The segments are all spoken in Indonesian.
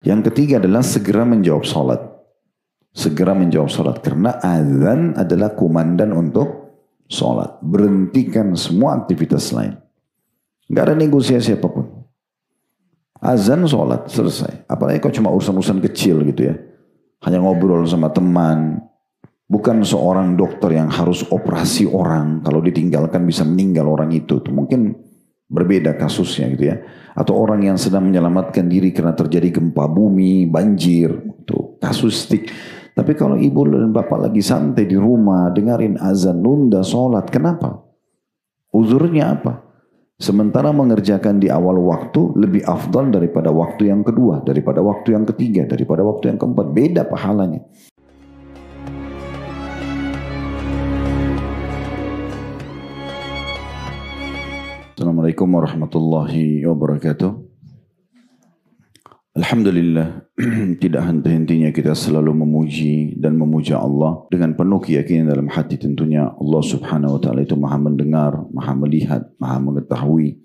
Yang ketiga adalah segera menjawab sholat. Segera menjawab sholat. Karena azan adalah komandan untuk sholat. Berhentikan semua aktivitas lain. Nggak ada negosiasi apapun. Azan sholat selesai. Apalagi kok cuma urusan-urusan kecil gitu ya. Hanya ngobrol sama teman. Bukan seorang dokter yang harus operasi orang. Kalau ditinggalkan bisa meninggal orang itu. Mungkin berbeda kasusnya gitu ya. Atau orang yang sedang menyelamatkan diri karena terjadi gempa bumi, banjir. Itu kasustik. Tapi kalau ibu dan bapak lagi santai di rumah, dengerin azan, nunda sholat. Kenapa? Uzurnya apa? Sementara mengerjakan di awal waktu lebih afdal daripada waktu yang kedua, daripada waktu yang ketiga, daripada waktu yang keempat. Beda pahalanya. Assalamualaikum warahmatullahi wabarakatuh. Alhamdulillah, tidak henti-hentinya kita selalu memuji dan memuja Allah dengan penuh keyakinan dalam hati. Tentunya Allah subhanahu wa ta'ala itu maha mendengar, maha melihat, maha mengetahui.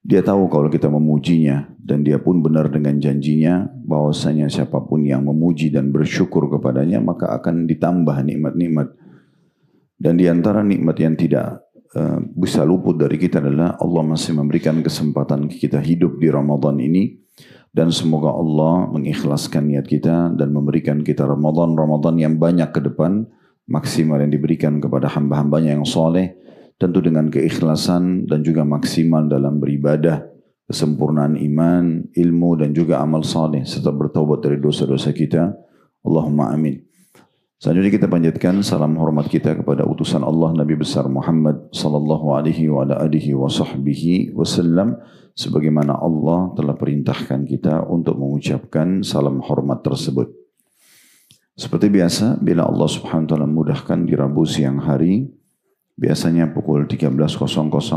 Dia tahu kalau kita memujinya, dan dia pun benar dengan janjinya bahwasanya siapapun yang memuji dan bersyukur kepadanya maka akan ditambah nikmat-nikmat. Dan di antara nikmat yang tidak bisa luput dari kita adalah Allah masih memberikan kesempatan kita hidup di Ramadan ini. Dan semoga Allah mengikhlaskan niat kita dan memberikan kita Ramadan yang banyak ke depan, maksimal yang diberikan kepada hamba-hambanya yang soleh, tentu dengan keikhlasan dan juga maksimal dalam beribadah, kesempurnaan iman, ilmu dan juga amal saleh serta bertaubat dari dosa-dosa kita. Allahumma amin. Selanjutnya kita panjatkan salam hormat kita kepada utusan Allah Nabi besar Muhammad sallallahu alaihi wa ala alihi wa sahbihi wasallam, sebagaimana Allah telah perintahkan kita untuk mengucapkan salam hormat tersebut. Seperti biasa, bila Allah subhanahu wa ta'ala mudahkan di Rabu siang hari, biasanya pukul 13.00,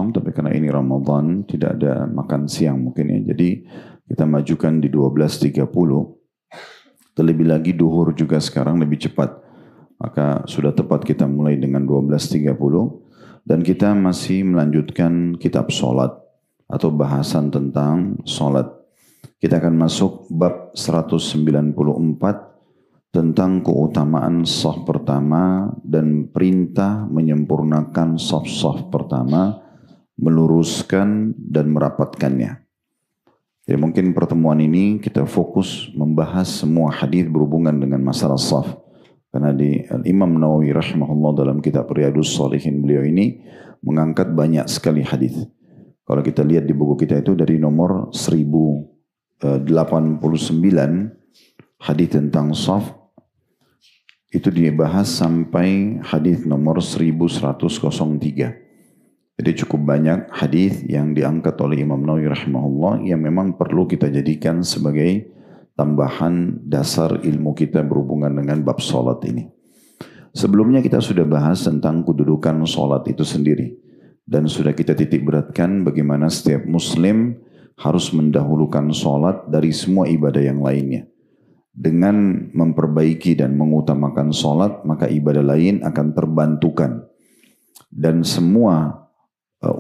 tapi karena ini Ramadan tidak ada makan siang mungkin ya, jadi kita majukan di 12.30. Terlebih lagi duhur juga sekarang lebih cepat, maka sudah tepat kita mulai dengan 12.30, dan kita masih melanjutkan kitab sholat atau bahasan tentang sholat. Kita akan masuk bab 194 tentang keutamaan shaf pertama dan perintah menyempurnakan shaf-shaf pertama, meluruskan dan merapatkannya. Jadi mungkin pertemuan ini kita fokus membahas semua hadis berhubungan dengan masalah shaf. Karena di Imam Nawawi rahimahullah dalam kitab Riyadhus Shalihin beliau ini mengangkat banyak sekali hadis. Kalau kita lihat di buku kita itu dari nomor 1089 hadis tentang shaf itu dibahas sampai hadis nomor 1103. Jadi cukup banyak hadis yang diangkat oleh Imam Nawawi rahimahullah yang memang perlu kita jadikan sebagai tambahan dasar ilmu kita berhubungan dengan bab sholat ini. Sebelumnya kita sudah bahas tentang kedudukan sholat itu sendiri. Dan sudah kita titik beratkan bagaimana setiap muslim harus mendahulukan sholat dari semua ibadah yang lainnya. Dengan memperbaiki dan mengutamakan sholat, maka ibadah lain akan terbantukan. Dan semua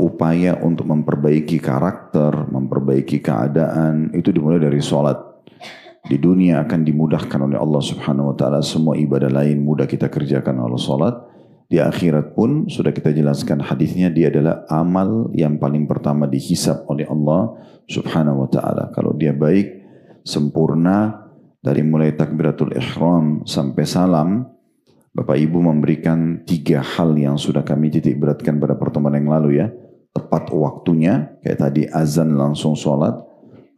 upaya untuk memperbaiki karakter, memperbaiki keadaan, itu dimulai dari sholat. Di dunia akan dimudahkan oleh Allah subhanahu wa ta'ala, semua ibadah lain mudah kita kerjakan oleh sholat. Di akhirat pun sudah kita jelaskan hadisnya, dia adalah amal yang paling pertama dihisab oleh Allah subhanahu wa ta'ala. Kalau dia baik, sempurna, dari mulai takbiratul ihram sampai salam, Bapak Ibu memberikan 3 hal yang sudah kami titik beratkan pada pertemuan yang lalu ya. Tepat waktunya, kayak tadi azan langsung sholat,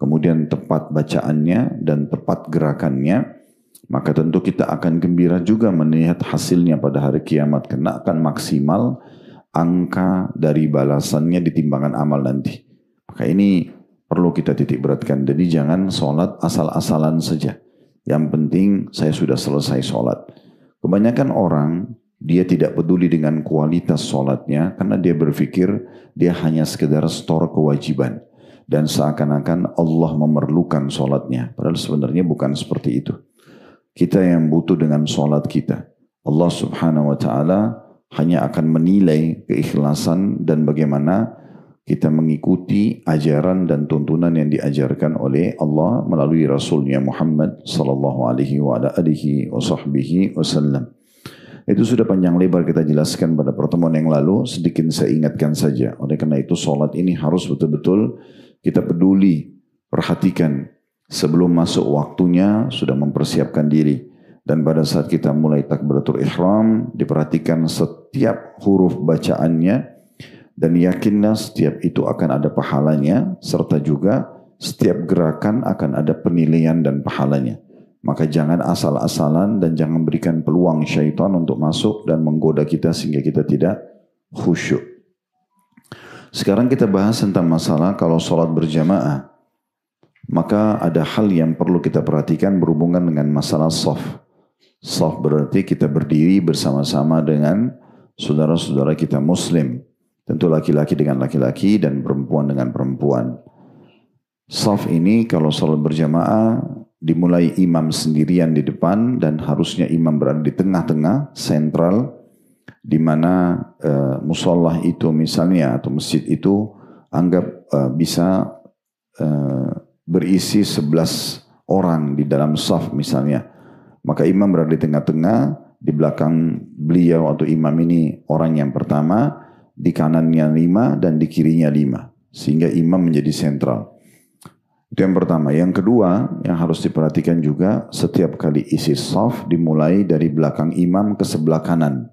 kemudian tepat bacaannya dan tepat gerakannya. Maka tentu kita akan gembira juga melihat hasilnya pada hari kiamat, karena akan maksimal angka dari balasannya di timbangan amal nanti. Maka ini perlu kita titik beratkan. Jadi jangan sholat asal-asalan saja. Yang penting saya sudah selesai sholat. Kebanyakan orang dia tidak peduli dengan kualitas sholatnya karena dia berpikir dia hanya sekedar store kewajiban. Dan seakan-akan Allah memerlukan sholatnya. Padahal sebenarnya bukan seperti itu. Kita yang butuh dengan sholat kita. Allah subhanahu wa ta'ala hanya akan menilai keikhlasan dan bagaimana kita mengikuti ajaran dan tuntunan yang diajarkan oleh Allah melalui Rasulnya Muhammad sallallahu alaihi wa ala alihi wa sahbihi wasallam. Itu sudah panjang lebar kita jelaskan pada pertemuan yang lalu, sedikit saya ingatkan saja. Oleh karena itu salat ini harus betul-betul kita peduli, perhatikan. Sebelum masuk waktunya sudah mempersiapkan diri. Dan pada saat kita mulai takbiratul ihram, diperhatikan setiap huruf bacaannya. Dan yakinlah setiap itu akan ada pahalanya, serta juga setiap gerakan akan ada penilaian dan pahalanya. Maka jangan asal-asalan dan jangan berikan peluang syaitan untuk masuk dan menggoda kita sehingga kita tidak khusyuk. Sekarang kita bahas tentang masalah kalau sholat berjamaah. Maka ada hal yang perlu kita perhatikan berhubungan dengan masalah shaf. Shaf berarti kita berdiri bersama-sama dengan saudara-saudara kita muslim. Tentu laki-laki dengan laki-laki dan perempuan dengan perempuan. Shaf ini kalau sholat berjamaah dimulai imam sendirian di depan dan harusnya imam berada di tengah-tengah, sentral, di mana musolah itu misalnya atau masjid itu anggap bisa berisi 11 orang di dalam shaf misalnya. Maka imam berada di tengah-tengah, di belakang beliau atau imam ini orang yang pertama, di kanannya 5 dan di kirinya 5. Sehingga imam menjadi sentral. Itu yang pertama. Yang kedua yang harus diperhatikan juga setiap kali isi shaf dimulai dari belakang imam ke sebelah kanan.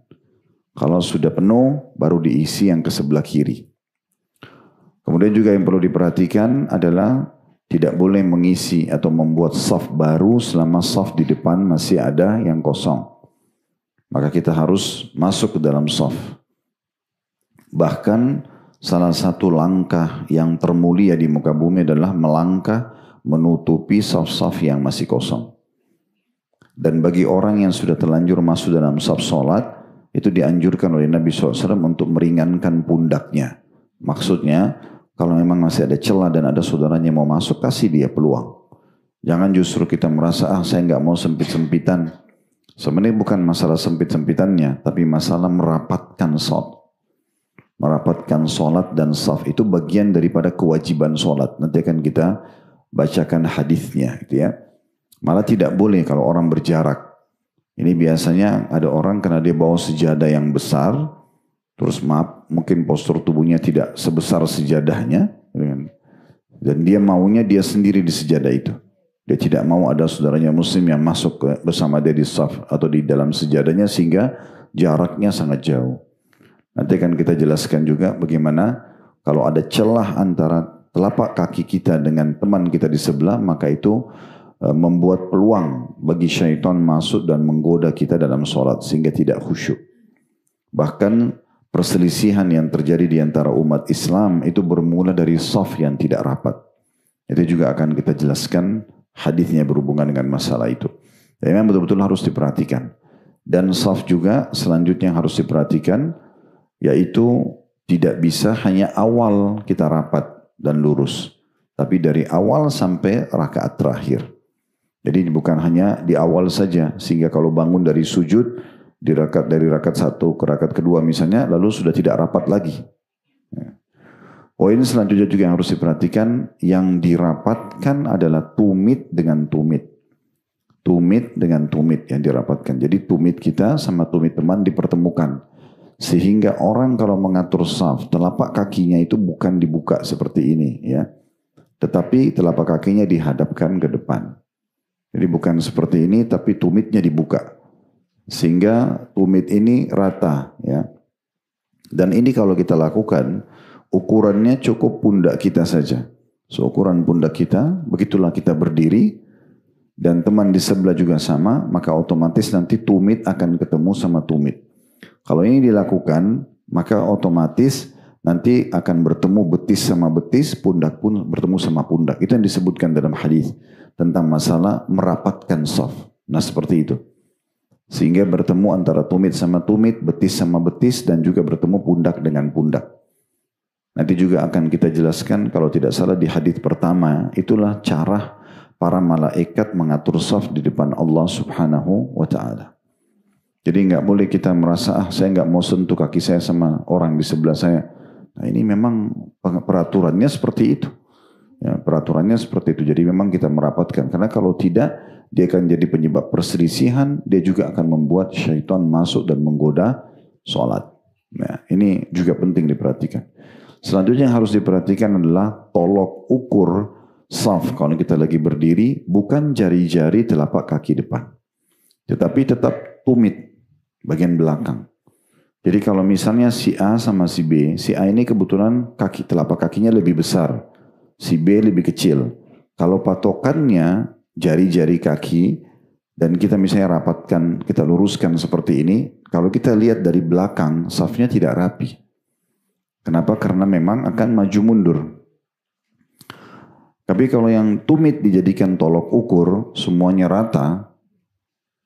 Kalau sudah penuh baru diisi yang ke sebelah kiri. Kemudian juga yang perlu diperhatikan adalah tidak boleh mengisi atau membuat shaf baru selama shaf di depan masih ada yang kosong. Maka kita harus masuk ke dalam shaf. Bahkan salah satu langkah yang termulia di muka bumi adalah melangkah menutupi shaf-shaf yang masih kosong. Dan bagi orang yang sudah terlanjur masuk dalam shaf sholat, itu dianjurkan oleh Nabi SAW untuk meringankan pundaknya. Maksudnya, kalau memang masih ada celah dan ada saudaranya mau masuk, kasih dia peluang. Jangan justru kita merasa, saya nggak mau sempit-sempitan. Sebenarnya bukan masalah sempit-sempitannya, tapi masalah merapatkan shaf. Merapatkan sholat dan shaf itu bagian daripada kewajiban sholat. Nanti akan kita bacakan hadisnya, gitu ya. Malah tidak boleh kalau orang berjarak. Ini biasanya ada orang karena dia bawa sejadah yang besar, terus mungkin postur tubuhnya tidak sebesar sejadahnya, dan dia maunya dia sendiri di sejadah itu. Dia tidak mau ada saudaranya muslim yang masuk bersama dia di shaf atau di dalam sejadahnya sehingga jaraknya sangat jauh. Nanti akan kita jelaskan juga bagaimana kalau ada celah antara telapak kaki kita dengan teman kita di sebelah, maka itu membuat peluang bagi syaitan masuk dan menggoda kita dalam sholat sehingga tidak khusyuk. Bahkan perselisihan yang terjadi di antara umat Islam itu bermula dari shaf yang tidak rapat. Itu juga akan kita jelaskan hadisnya berhubungan dengan masalah itu. Dan memang betul-betul harus diperhatikan. Dan shaf juga selanjutnya harus diperhatikan, yaitu tidak bisa hanya awal kita rapat dan lurus, tapi dari awal sampai rakaat terakhir. Jadi bukan hanya di awal saja, sehingga kalau bangun dari sujud dari rakaat 1 ke rakaat kedua misalnya, lalu sudah tidak rapat lagi. Poin selanjutnya juga yang harus diperhatikan, yang dirapatkan adalah tumit dengan tumit. Tumit dengan tumit yang dirapatkan. Jadi tumit kita sama tumit teman dipertemukan. Sehingga orang kalau mengatur shaf, telapak kakinya itu bukan dibuka seperti ini, ya, tetapi telapak kakinya dihadapkan ke depan. Jadi bukan seperti ini, tapi tumitnya dibuka, sehingga tumit ini rata, ya. Dan ini kalau kita lakukan, ukurannya cukup pundak kita saja. Seukuran pundak kita, begitulah kita berdiri, dan teman di sebelah juga sama, maka otomatis nanti tumit akan ketemu sama tumit. Kalau ini dilakukan, maka otomatis nanti akan bertemu betis sama betis, pundak pun bertemu sama pundak. Itu yang disebutkan dalam hadis tentang masalah merapatkan shaf. Nah seperti itu. Sehingga bertemu antara tumit sama tumit, betis sama betis, dan juga bertemu pundak dengan pundak. Nanti juga akan kita jelaskan kalau tidak salah di hadis pertama, itulah cara para malaikat mengatur shaf di depan Allah Subhanahu wa ta'ala. Jadi nggak boleh kita merasa, saya nggak mau sentuh kaki saya sama orang di sebelah saya. Nah, ini memang peraturannya seperti itu. Ya, peraturannya seperti itu. Jadi memang kita merapatkan. Karena kalau tidak, dia akan jadi penyebab perselisihan. Dia juga akan membuat syaitan masuk dan menggoda sholat. Nah, ini juga penting diperhatikan. Selanjutnya yang harus diperhatikan adalah tolok ukur saf. Kalau kita lagi berdiri, bukan jari-jari telapak kaki depan. Tetapi tetap tumit bagian belakang. Jadi kalau misalnya si A sama si B, si A ini kebetulan telapak kakinya lebih besar, si B lebih kecil. Kalau patokannya jari-jari kaki dan kita misalnya rapatkan, kita luruskan seperti ini, kalau kita lihat dari belakang, safnya tidak rapi. Kenapa? Karena memang akan maju mundur. Tapi kalau yang tumit dijadikan tolok ukur, semuanya rata,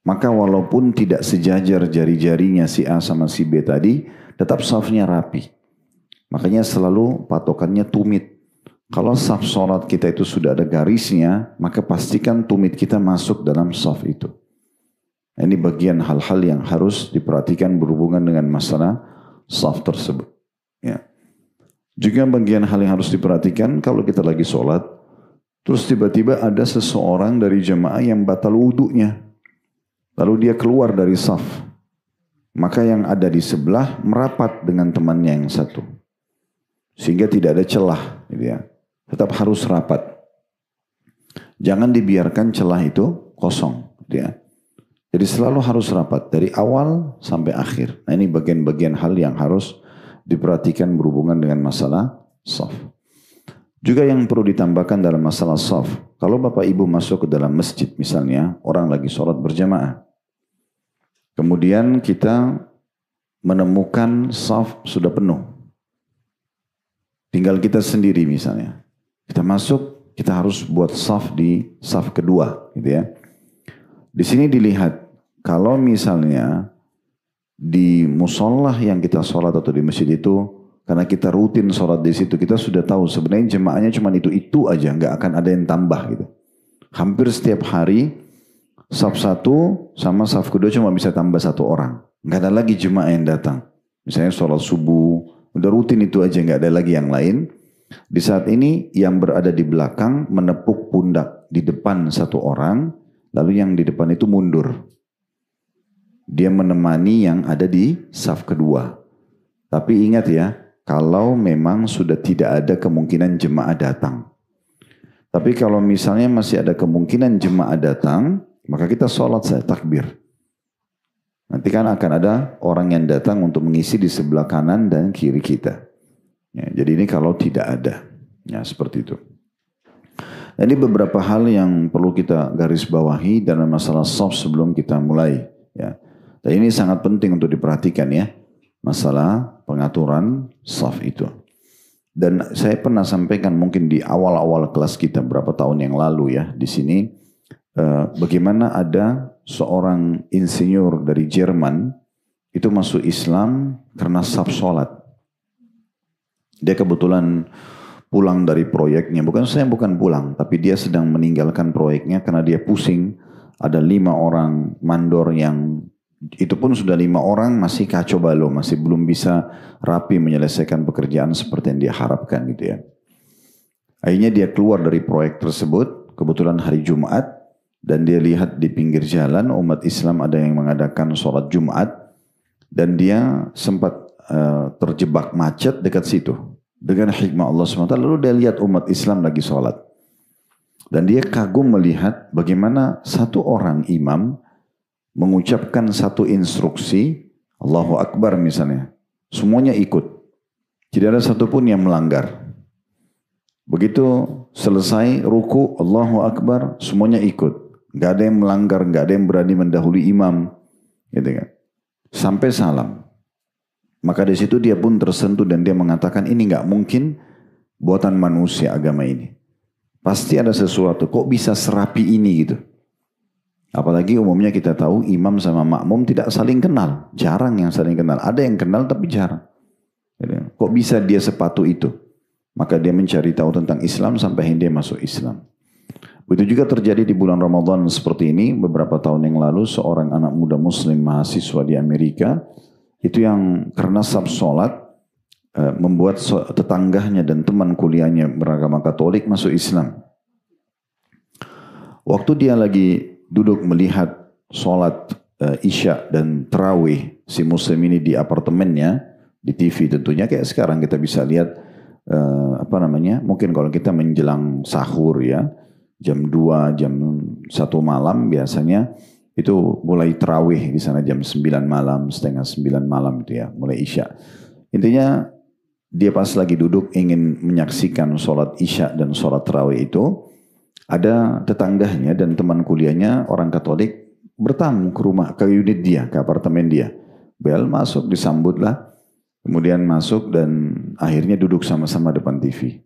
maka walaupun tidak sejajar jari-jarinya si A sama si B tadi, tetap safnya rapi. Makanya selalu patokannya tumit. Kalau saf sholat kita itu sudah ada garisnya, maka pastikan tumit kita masuk dalam saf itu. Ini bagian hal-hal yang harus diperhatikan berhubungan dengan masalah saf tersebut. Ya. Juga bagian hal yang harus diperhatikan kalau kita lagi sholat, terus tiba-tiba ada seseorang dari jemaah yang batal wudunya. Lalu dia keluar dari saf. Maka yang ada di sebelah merapat dengan temannya yang satu. Sehingga tidak ada celah. Gitu ya. Tetap harus rapat. Jangan dibiarkan celah itu kosong. Gitu ya. Jadi selalu harus rapat. Dari awal sampai akhir. Nah ini bagian-bagian hal yang harus diperhatikan berhubungan dengan masalah saf. Juga yang perlu ditambahkan dalam masalah saf. Kalau Bapak Ibu masuk ke dalam masjid misalnya. Orang lagi sholat berjamaah. Kemudian kita menemukan saf sudah penuh. Tinggal kita sendiri misalnya. Kita masuk, kita harus buat saf di saf kedua. Gitu ya. Di sini dilihat, kalau misalnya di musolah yang kita sholat atau di masjid itu, karena kita rutin sholat di situ, kita sudah tahu sebenarnya jemaahnya cuma itu aja, nggak akan ada yang tambah gitu. Hampir setiap hari, saf satu sama saf kedua cuma bisa tambah satu orang. Nggak ada lagi jemaah yang datang. Misalnya sholat subuh, udah rutin itu aja, nggak ada lagi yang lain. Di saat ini yang berada di belakang menepuk pundak di depan satu orang, lalu yang di depan itu mundur. Dia menemani yang ada di saf kedua. Tapi ingat ya, kalau memang sudah tidak ada kemungkinan jemaah datang. Tapi kalau misalnya masih ada kemungkinan jemaah datang, maka kita sholat saya takbir. Nanti kan akan ada orang yang datang untuk mengisi di sebelah kanan dan kiri kita. Ya, jadi ini kalau tidak ada. Ya seperti itu. Ini beberapa hal yang perlu kita garis bawahi dalam masalah shaf sebelum kita mulai. Ya. Dan ini sangat penting untuk diperhatikan ya. Masalah pengaturan shaf itu. Dan saya pernah sampaikan mungkin di awal-awal kelas kita berapa tahun yang lalu ya. Di sini. Bagaimana ada seorang insinyur dari Jerman itu masuk Islam karena saf sholat. Dia kebetulan pulang dari proyeknya, bukan pulang, tapi dia sedang meninggalkan proyeknya karena dia pusing. Ada 5 orang mandor yang itu pun sudah 5 orang masih kacau balau, masih belum bisa rapi menyelesaikan pekerjaan seperti yang dia harapkan gitu ya. Akhirnya dia keluar dari proyek tersebut, kebetulan hari Jumat. Dan dia lihat di pinggir jalan umat Islam ada yang mengadakan sholat Jumat. Dan dia sempat terjebak macet dekat situ. Dengan hikmah Allah SWT. Lalu dia lihat umat Islam lagi sholat. Dan dia kagum melihat bagaimana satu orang imam mengucapkan satu instruksi. Allahu Akbar misalnya. Semuanya ikut. Tidak ada satupun yang melanggar. Begitu selesai ruku Allahu Akbar semuanya ikut. Gak ada yang melanggar, gak ada yang berani mendahului imam, gitu kan? Sampai salam. Maka di situ dia pun tersentuh dan dia mengatakan ini gak mungkin buatan manusia agama ini. Pasti ada sesuatu. Kok bisa serapi ini gitu? Apalagi umumnya kita tahu imam sama makmum tidak saling kenal, jarang yang saling kenal. Ada yang kenal tapi jarang. Gitu. Kok bisa dia sepatu itu? Maka dia mencari tahu tentang Islam sampai dia masuk Islam. Begitu juga terjadi di bulan Ramadan seperti ini. Beberapa tahun yang lalu seorang anak muda muslim mahasiswa di Amerika. Itu yang karena saf sholat membuat tetangganya dan teman kuliahnya beragama Katolik masuk Islam. Waktu dia lagi duduk melihat sholat Isya dan Tarawih si Muslim ini di apartemennya, di TV tentunya, kayak sekarang kita bisa lihat mungkin kalau kita menjelang sahur ya, jam 2, jam 1 malam biasanya itu mulai Tarawih di sana jam 9 malam, setengah 9 malam itu ya, mulai Isya. Intinya dia pas lagi duduk ingin menyaksikan sholat Isya dan sholat Tarawih itu, ada tetangganya dan teman kuliahnya orang Katolik bertamu ke rumah, ke unit dia, ke apartemen dia. Bel masuk, disambutlah, kemudian masuk dan akhirnya duduk sama-sama depan TV.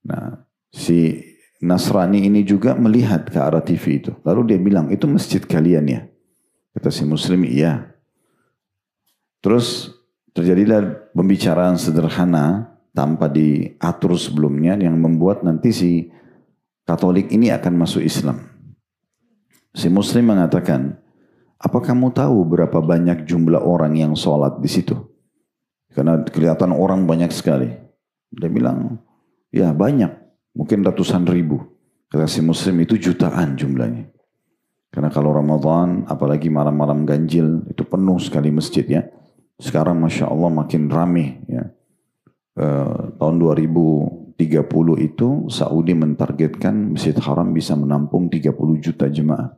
Nah, si Nasrani ini juga melihat ke arah TV itu. Lalu dia bilang, itu masjid kalian ya? Kata si Muslim, iya. Terus terjadilah pembicaraan sederhana tanpa diatur sebelumnya yang membuat nanti si Katolik ini akan masuk Islam. Si Muslim mengatakan, apa kamu tahu berapa banyak jumlah orang yang sholat di situ? Karena kelihatan orang banyak sekali. Dia bilang, ya banyak, mungkin ratusan ribu. Kata si Muslim, itu jutaan jumlahnya. Karena kalau Ramadan, apalagi malam-malam ganjil, itu penuh sekali masjid ya. Sekarang Masya Allah makin ramai ya. Tahun 2030 itu Saudi mentargetkan Masjid Haram bisa menampung 30 juta jemaah.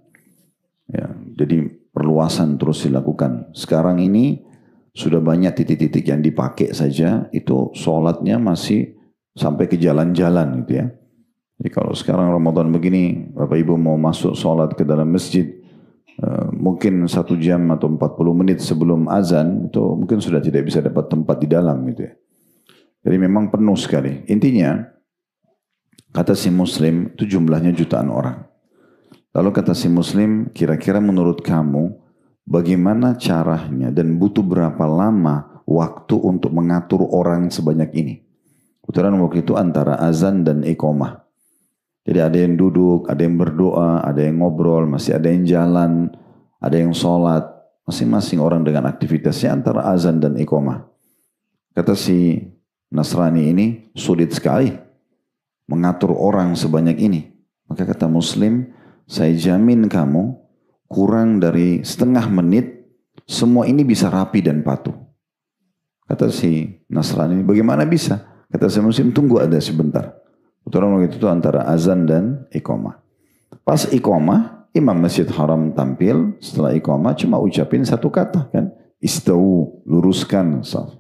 Ya, jadi perluasan terus dilakukan. Sekarang ini sudah banyak titik-titik yang dipakai saja, itu sholatnya masih sampai ke jalan-jalan gitu ya. Jadi kalau sekarang Ramadan begini, Bapak Ibu mau masuk sholat ke dalam masjid, mungkin 1 jam atau 40 menit sebelum azan itu mungkin sudah tidak bisa dapat tempat di dalam gitu ya. Jadi memang penuh sekali. Intinya kata si Muslim itu jumlahnya jutaan orang. Lalu kata si Muslim, kira-kira menurut kamu bagaimana caranya dan butuh berapa lama waktu untuk mengatur orang sebanyak ini? Kebetulan waktu itu antara azan dan iqamah. Jadi ada yang duduk, ada yang berdoa, ada yang ngobrol, masih ada yang jalan, ada yang sholat. Masing-masing orang dengan aktivitasnya antara azan dan iqamah. Kata si Nasrani ini, sulit sekali mengatur orang sebanyak ini. Maka kata Muslim, saya jamin kamu kurang dari setengah menit, semua ini bisa rapi dan patuh. Kata si Nasrani, bagaimana bisa? Kata si Muslim, tunggu ada sebentar. Kebetulan waktu itu antara azan dan iqamah. Pas iqamah, imam Masjid Haram tampil, setelah iqamah cuma ucapin satu kata kan. Istau, luruskan saf.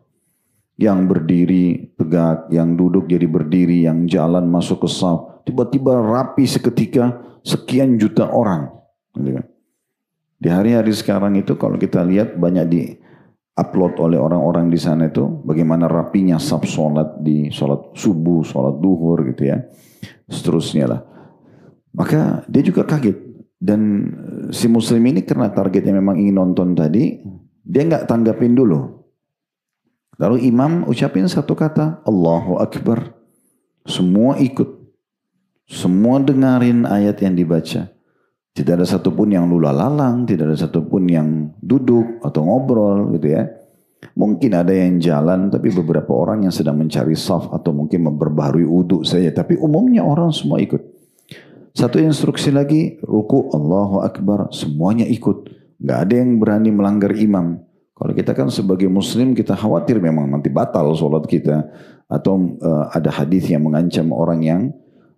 Yang berdiri tegak, yang duduk jadi berdiri, yang jalan masuk ke saf. Tiba-tiba rapi seketika sekian juta orang. Di hari-hari sekarang itu kalau kita lihat banyak di-upload oleh orang-orang di sana itu bagaimana rapinya saf sholat di sholat subuh, sholat duhur gitu ya. Seterusnya lah. Maka dia juga kaget. Dan si Muslim ini karena targetnya memang ingin nonton tadi, dia nggak tanggapin dulu. Lalu imam ucapin satu kata, Allahu Akbar. Semua ikut. Semua dengarin ayat yang dibaca. Tidak ada satupun yang lula lalang, tidak ada satupun yang duduk atau ngobrol gitu ya. Mungkin ada yang jalan, tapi beberapa orang yang sedang mencari saf atau mungkin memperbaharui wudhu saja. Tapi umumnya orang semua ikut. Satu instruksi lagi, ruku Allahu Akbar, semuanya ikut. Nggak ada yang berani melanggar imam. Kalau kita kan sebagai muslim kita khawatir memang nanti batal sholat kita. Atau ada hadis yang mengancam orang yang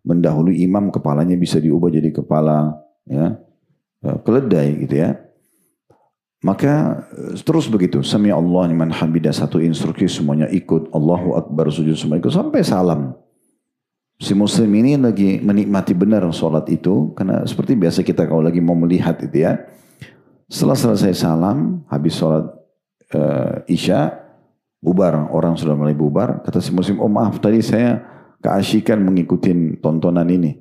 mendahului imam, kepalanya bisa diubah jadi kepala ya, keledai gitu ya. Maka terus begitu, sami Allah liman hamidah, satu instruksi semuanya ikut, Allahu Akbar, sujud semua ikut sampai salam. Si Muslim ini lagi menikmati benar sholat itu, karena seperti biasa kita kalau lagi mau melihat itu ya. Setelah selesai salam, habis sholat Isya, bubar, orang sudah mulai bubar. Kata si Muslim, oh maaf tadi saya keasyikan mengikuti tontonan ini.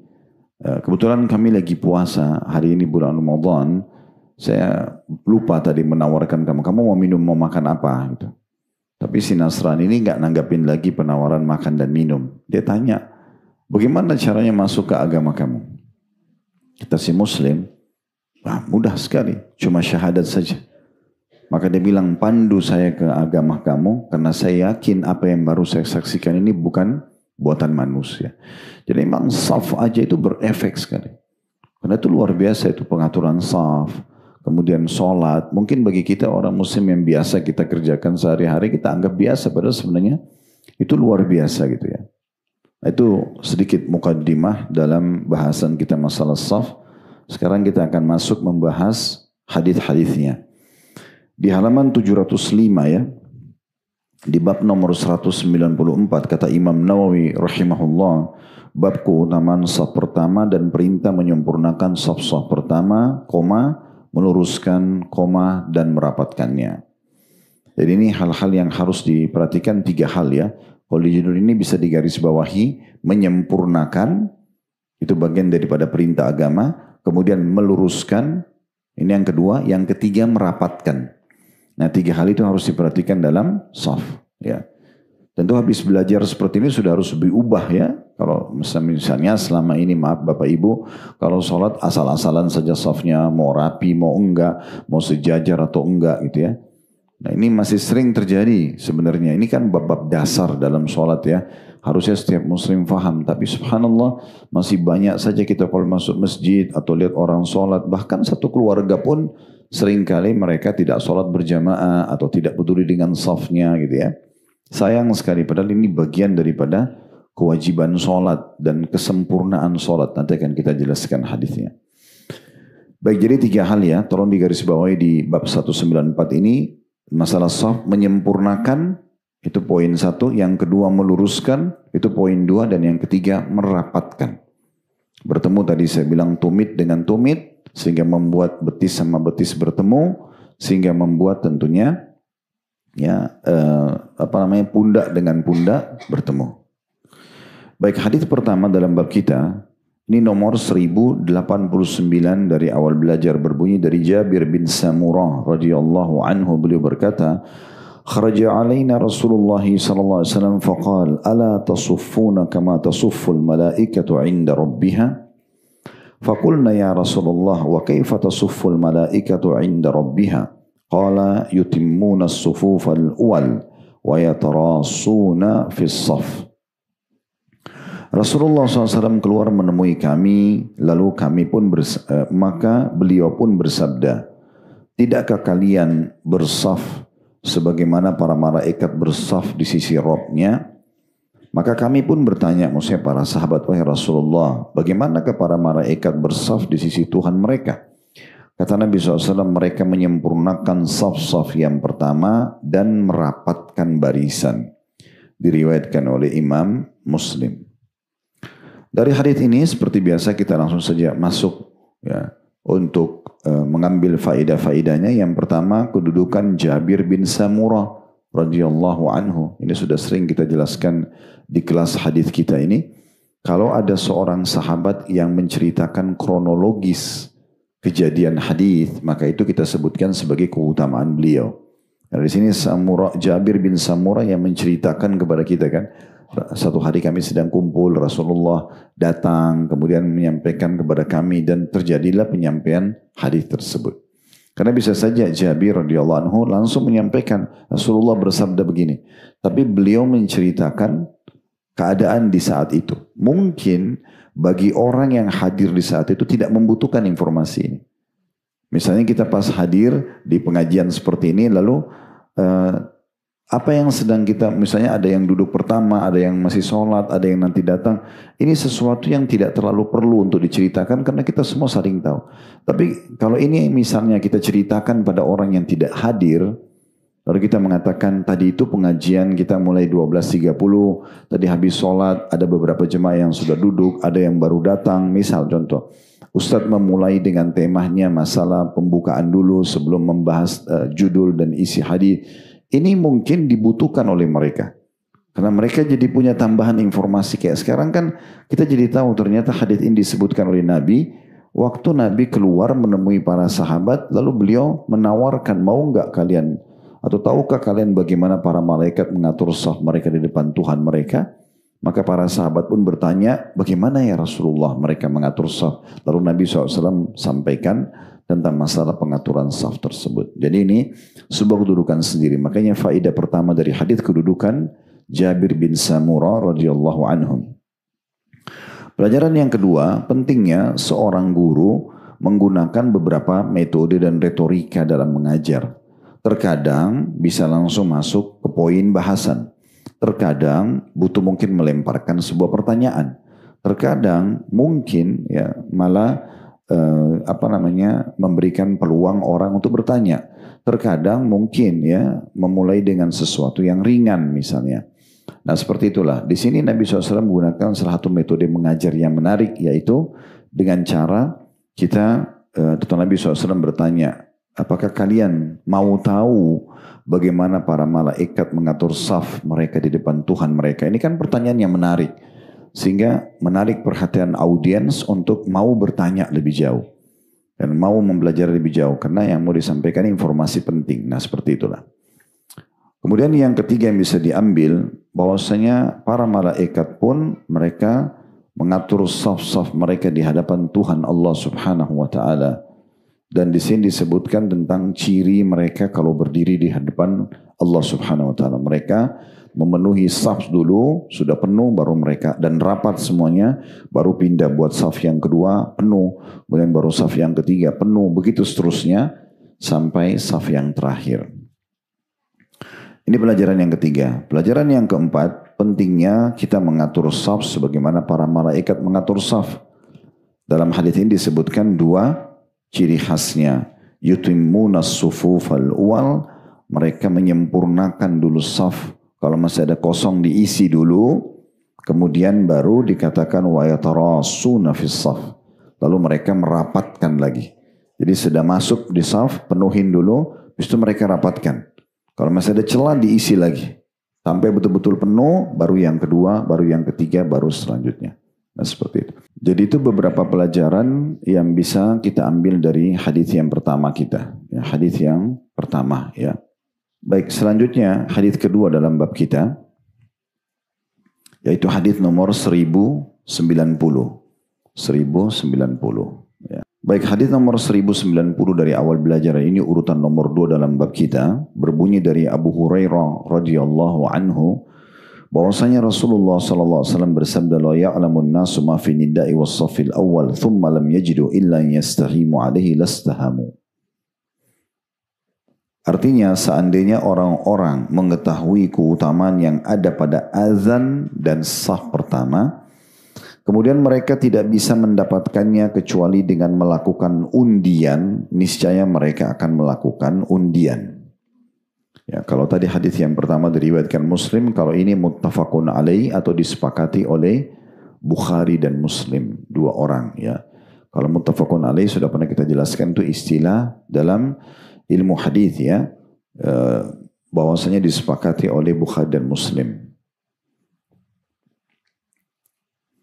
Kebetulan kami lagi puasa, hari ini bulan Ramadan, saya lupa tadi menawarkan kamu mau minum, mau makan apa gitu. Tapi si Nasrani ini nggak nanggapin lagi penawaran makan dan minum. Dia tanya, bagaimana caranya masuk ke agama kamu? Kata si Muslim, wah mudah sekali, cuma syahadat saja. Maka dia bilang, pandu saya ke agama kamu, karena saya yakin apa yang baru saya saksikan ini bukan buatan manusia. Jadi memang saf aja itu berefek sekali. Karena itu luar biasa itu pengaturan saf. Kemudian sholat, mungkin bagi kita orang muslim yang biasa kita kerjakan sehari-hari, kita anggap biasa, padahal sebenarnya itu luar biasa gitu ya. Itu sedikit mukaddimah dalam bahasan kita masalah saf. Sekarang kita akan masuk membahas hadis-hadisnya. Di halaman 705 ya, di bab nomor 194 kata Imam Nawawi rahimahullah, bab keutamaan saf pertama dan perintah menyempurnakan saf-saf pertama, koma, meluruskan koma dan merapatkannya. Jadi ini hal-hal yang harus diperhatikan, 3 hal ya. Kalau di judul ini bisa digarisbawahi, menyempurnakan, itu bagian daripada perintah agama, kemudian meluruskan, ini yang kedua, yang ketiga merapatkan. Nah 3 hal itu harus diperhatikan dalam saf. Ya. Tentu habis belajar seperti ini sudah harus diubah ya. Kalau misalnya selama ini maaf Bapak Ibu, kalau sholat asal-asalan saja safnya, mau rapi, mau enggak, mau sejajar atau enggak gitu ya. Nah ini masih sering terjadi sebenarnya. Ini kan bab-bab dasar dalam sholat ya. Harusnya setiap muslim faham. Tapi subhanallah masih banyak saja kita kalau masuk masjid atau lihat orang sholat. Bahkan satu keluarga pun seringkali mereka tidak sholat berjamaah atau tidak peduli dengan safnya gitu ya. Sayang sekali padahal ini bagian daripada kewajiban sholat dan kesempurnaan sholat. Nanti akan kita jelaskan hadisnya. Baik, jadi 3 hal ya. Tolong digarisbawahi di bab 194 ini. Masalah saf menyempurnakan, itu poin 1. Yang kedua meluruskan, itu poin 2. Dan yang ketiga merapatkan. Bertemu tadi saya bilang tumit dengan tumit, sehingga membuat betis sama betis bertemu, sehingga membuat tentunya ya pundak dengan pundak bertemu. Baik, hadis pertama dalam bab kita ini nomor 1089 dari awal belajar berbunyi dari Jabir bin Samurah radhiyallahu anhu, beliau berkata, kharaja alaina Rasulullah sallallahu alaihi wasallam faqala ala tasuffuna kama tasufful malaikatu 'inda rabbiha faqulna ya Rasulullah wa kaifa tasufful malaikatu 'inda rabbiha qala yutimmuna as-sufufal awwal wa yatarasuna fis saf. Rasulullah SAW keluar menemui kami, lalu kami pun maka beliau pun bersabda, tidakkah kalian bersaf sebagaimana para malaikat bersaf di sisi Rabb-nya? Maka kami pun bertanya, maksudnya para sahabat, wahai Rasulullah, bagaimanakah para malaikat bersaf di sisi Tuhan mereka? Kata Nabi SAW, mereka menyempurnakan saf-saf yang pertama dan merapatkan barisan. Diriwayatkan oleh Imam Muslim. Dari hadis ini seperti biasa kita langsung saja masuk ya untuk mengambil faedah-faedahnya. Yang pertama kedudukan Jabir bin Samurah radhiyallahu anhu. Ini sudah sering kita jelaskan di kelas hadis kita ini. Kalau ada seorang sahabat yang menceritakan kronologis kejadian hadis, maka itu kita sebutkan sebagai keutamaan beliau. Nah, di sini Jabir bin Samurah yang menceritakan kepada kita kan. Satu hari kami sedang kumpul, Rasulullah datang kemudian menyampaikan kepada kami dan terjadilah penyampaian hadis tersebut. Karena bisa saja Jabir radhiyallahu anhu langsung menyampaikan Rasulullah bersabda begini, tapi beliau menceritakan keadaan di saat itu. Mungkin bagi orang yang hadir di saat itu tidak membutuhkan informasi ini. Misalnya kita pas hadir di pengajian seperti ini lalu apa yang sedang kita, misalnya ada yang duduk pertama, ada yang masih sholat, ada yang nanti datang. Ini sesuatu yang tidak terlalu perlu untuk diceritakan karena kita semua saling tahu. Tapi kalau ini misalnya kita ceritakan pada orang yang tidak hadir, lalu kita mengatakan tadi itu pengajian kita mulai 12.30, tadi habis sholat, ada beberapa jemaah yang sudah duduk, ada yang baru datang. Misal contoh, Ustadz memulai dengan temanya masalah pembukaan dulu sebelum membahas judul dan isi hadis. Ini mungkin dibutuhkan oleh mereka. Karena mereka jadi punya tambahan informasi. Kayak sekarang kan kita jadi tahu ternyata hadis ini disebutkan oleh Nabi. Waktu Nabi keluar menemui para sahabat. Lalu beliau menawarkan, mau enggak kalian? Atau tahukah kalian bagaimana para malaikat mengatur saf mereka di depan Tuhan mereka? Maka para sahabat pun bertanya, bagaimana ya Rasulullah mereka mengatur saf? Lalu Nabi SAW sampaikan tentang masalah pengaturan saf tersebut. Jadi ini sebuah kedudukan sendiri. Makanya faedah pertama dari hadis kedudukan Jabir bin Samurah radhiyallahu anhum. Pelajaran yang kedua, pentingnya seorang guru menggunakan beberapa metode dan retorika dalam mengajar. Terkadang bisa langsung masuk ke poin bahasan. Terkadang butuh mungkin melemparkan sebuah pertanyaan. Terkadang mungkin ya malah memberikan peluang orang untuk bertanya. Terkadang mungkin ya memulai dengan sesuatu yang ringan misalnya. Nah seperti itulah. Di sini Nabi SAW menggunakan salah satu metode mengajar yang menarik, yaitu dengan cara kita Nabi SAW bertanya, apakah kalian mau tahu bagaimana para malaikat mengatur saf mereka di depan Tuhan mereka? Ini kan pertanyaan yang menarik. Sehingga menarik perhatian audiens untuk mau bertanya lebih jauh. Dan mau mempelajari lebih jauh. Karena yang mau disampaikan informasi penting. Nah seperti itulah. Kemudian yang ketiga yang bisa diambil, bahwasanya para malaikat pun mereka mengatur saf-saf mereka di hadapan Tuhan Allah Subhanahu wa taala. Dan di sini disebutkan tentang ciri mereka kalau berdiri di hadapan Allah Subhanahu wa taala. Mereka memenuhi saf dulu, sudah penuh baru mereka dan rapat semuanya, baru pindah buat saf yang kedua penuh, kemudian baru saf yang ketiga penuh, begitu seterusnya sampai saf yang terakhir. Ini pelajaran yang ketiga. Pelajaran yang keempat, pentingnya kita mengatur saf sebagaimana para malaikat mengatur saf. Dalam hadis ini disebutkan dua ciri khasnya. Yutimmuna as-sufufal awwal, mereka menyempurnakan dulu saf. Kalau masih ada kosong diisi dulu, kemudian baru dikatakan wa yatarasuna fis saf. Lalu mereka merapatkan lagi. Jadi sudah masuk di saf, penuhin dulu, habis itu mereka rapatkan. Kalau masih ada celah diisi lagi. Sampai betul-betul penuh, baru yang kedua, baru yang ketiga, baru selanjutnya. Nah seperti itu. Jadi itu beberapa pelajaran yang bisa kita ambil dari hadis yang pertama kita. Ya, hadis yang pertama ya. Baik, selanjutnya hadis kedua dalam bab kita, yaitu hadis nomor 1090. 1090. Ya. Baik, hadis nomor 1090 dari awal belajar ini urutan nomor 2 dalam bab kita, berbunyi dari Abu Hurairah radhiyallahu anhu, bahwasanya Rasulullah sallallahu alaihi wasallam bersabda, la ya'lamun nasu ma fi nida'i was-saffil awwal thumma lam yajidu illa yastahimu alaihi lastahamu. Artinya seandainya orang-orang mengetahui keutamaan yang ada pada azan dan saf pertama, kemudian mereka tidak bisa mendapatkannya kecuali dengan melakukan undian, niscaya mereka akan melakukan undian. Ya, kalau tadi hadis yang pertama diriwayatkan Muslim, kalau ini muttafaqun alaih atau disepakati oleh Bukhari dan Muslim, dua orang ya. Kalau muttafaqun alaih sudah pernah kita jelaskan, itu istilah dalam ilmu hadis ya, bahwasanya disepakati oleh Bukhari dan Muslim.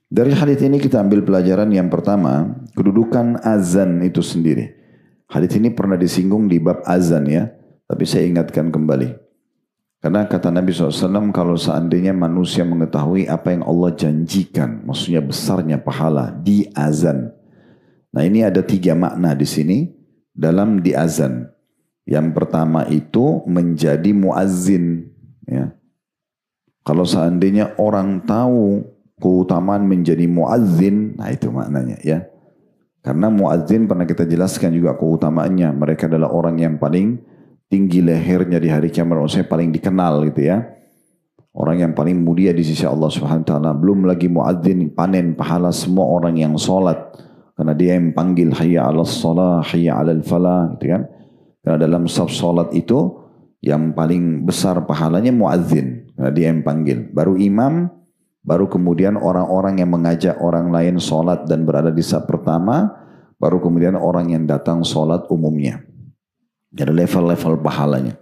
Dari hadis ini kita ambil pelajaran yang pertama, kedudukan azan itu sendiri. Hadis ini pernah disinggung di bab azan ya, tapi saya ingatkan kembali. Karena kata Nabi SAW, kalau seandainya manusia mengetahui apa yang Allah janjikan, maksudnya besarnya pahala di azan. Nah ini ada 3 makna di sini dalam di azan. Yang pertama itu menjadi muazzin. Ya. Kalau seandainya orang tahu keutamaan menjadi muazzin, nah itu maknanya ya. Karena muazzin pernah kita jelaskan juga keutamaannya. Mereka adalah orang yang paling tinggi lehernya di hari kiamat, maksudnya paling dikenal gitu ya. Orang yang paling mulia di sisi Allah Subhanahu wa taala. Belum lagi muazzin panen pahala semua orang yang sholat. Karena dia yang panggil hayya 'alas shalah, hayya 'alal falah gitu kan. Karena dalam saf sholat itu yang paling besar pahalanya muazzin. Karena dia yang panggil. Baru imam, baru kemudian orang-orang yang mengajak orang lain sholat dan berada di saf pertama, baru kemudian orang yang datang sholat umumnya. Ada level-level pahalanya.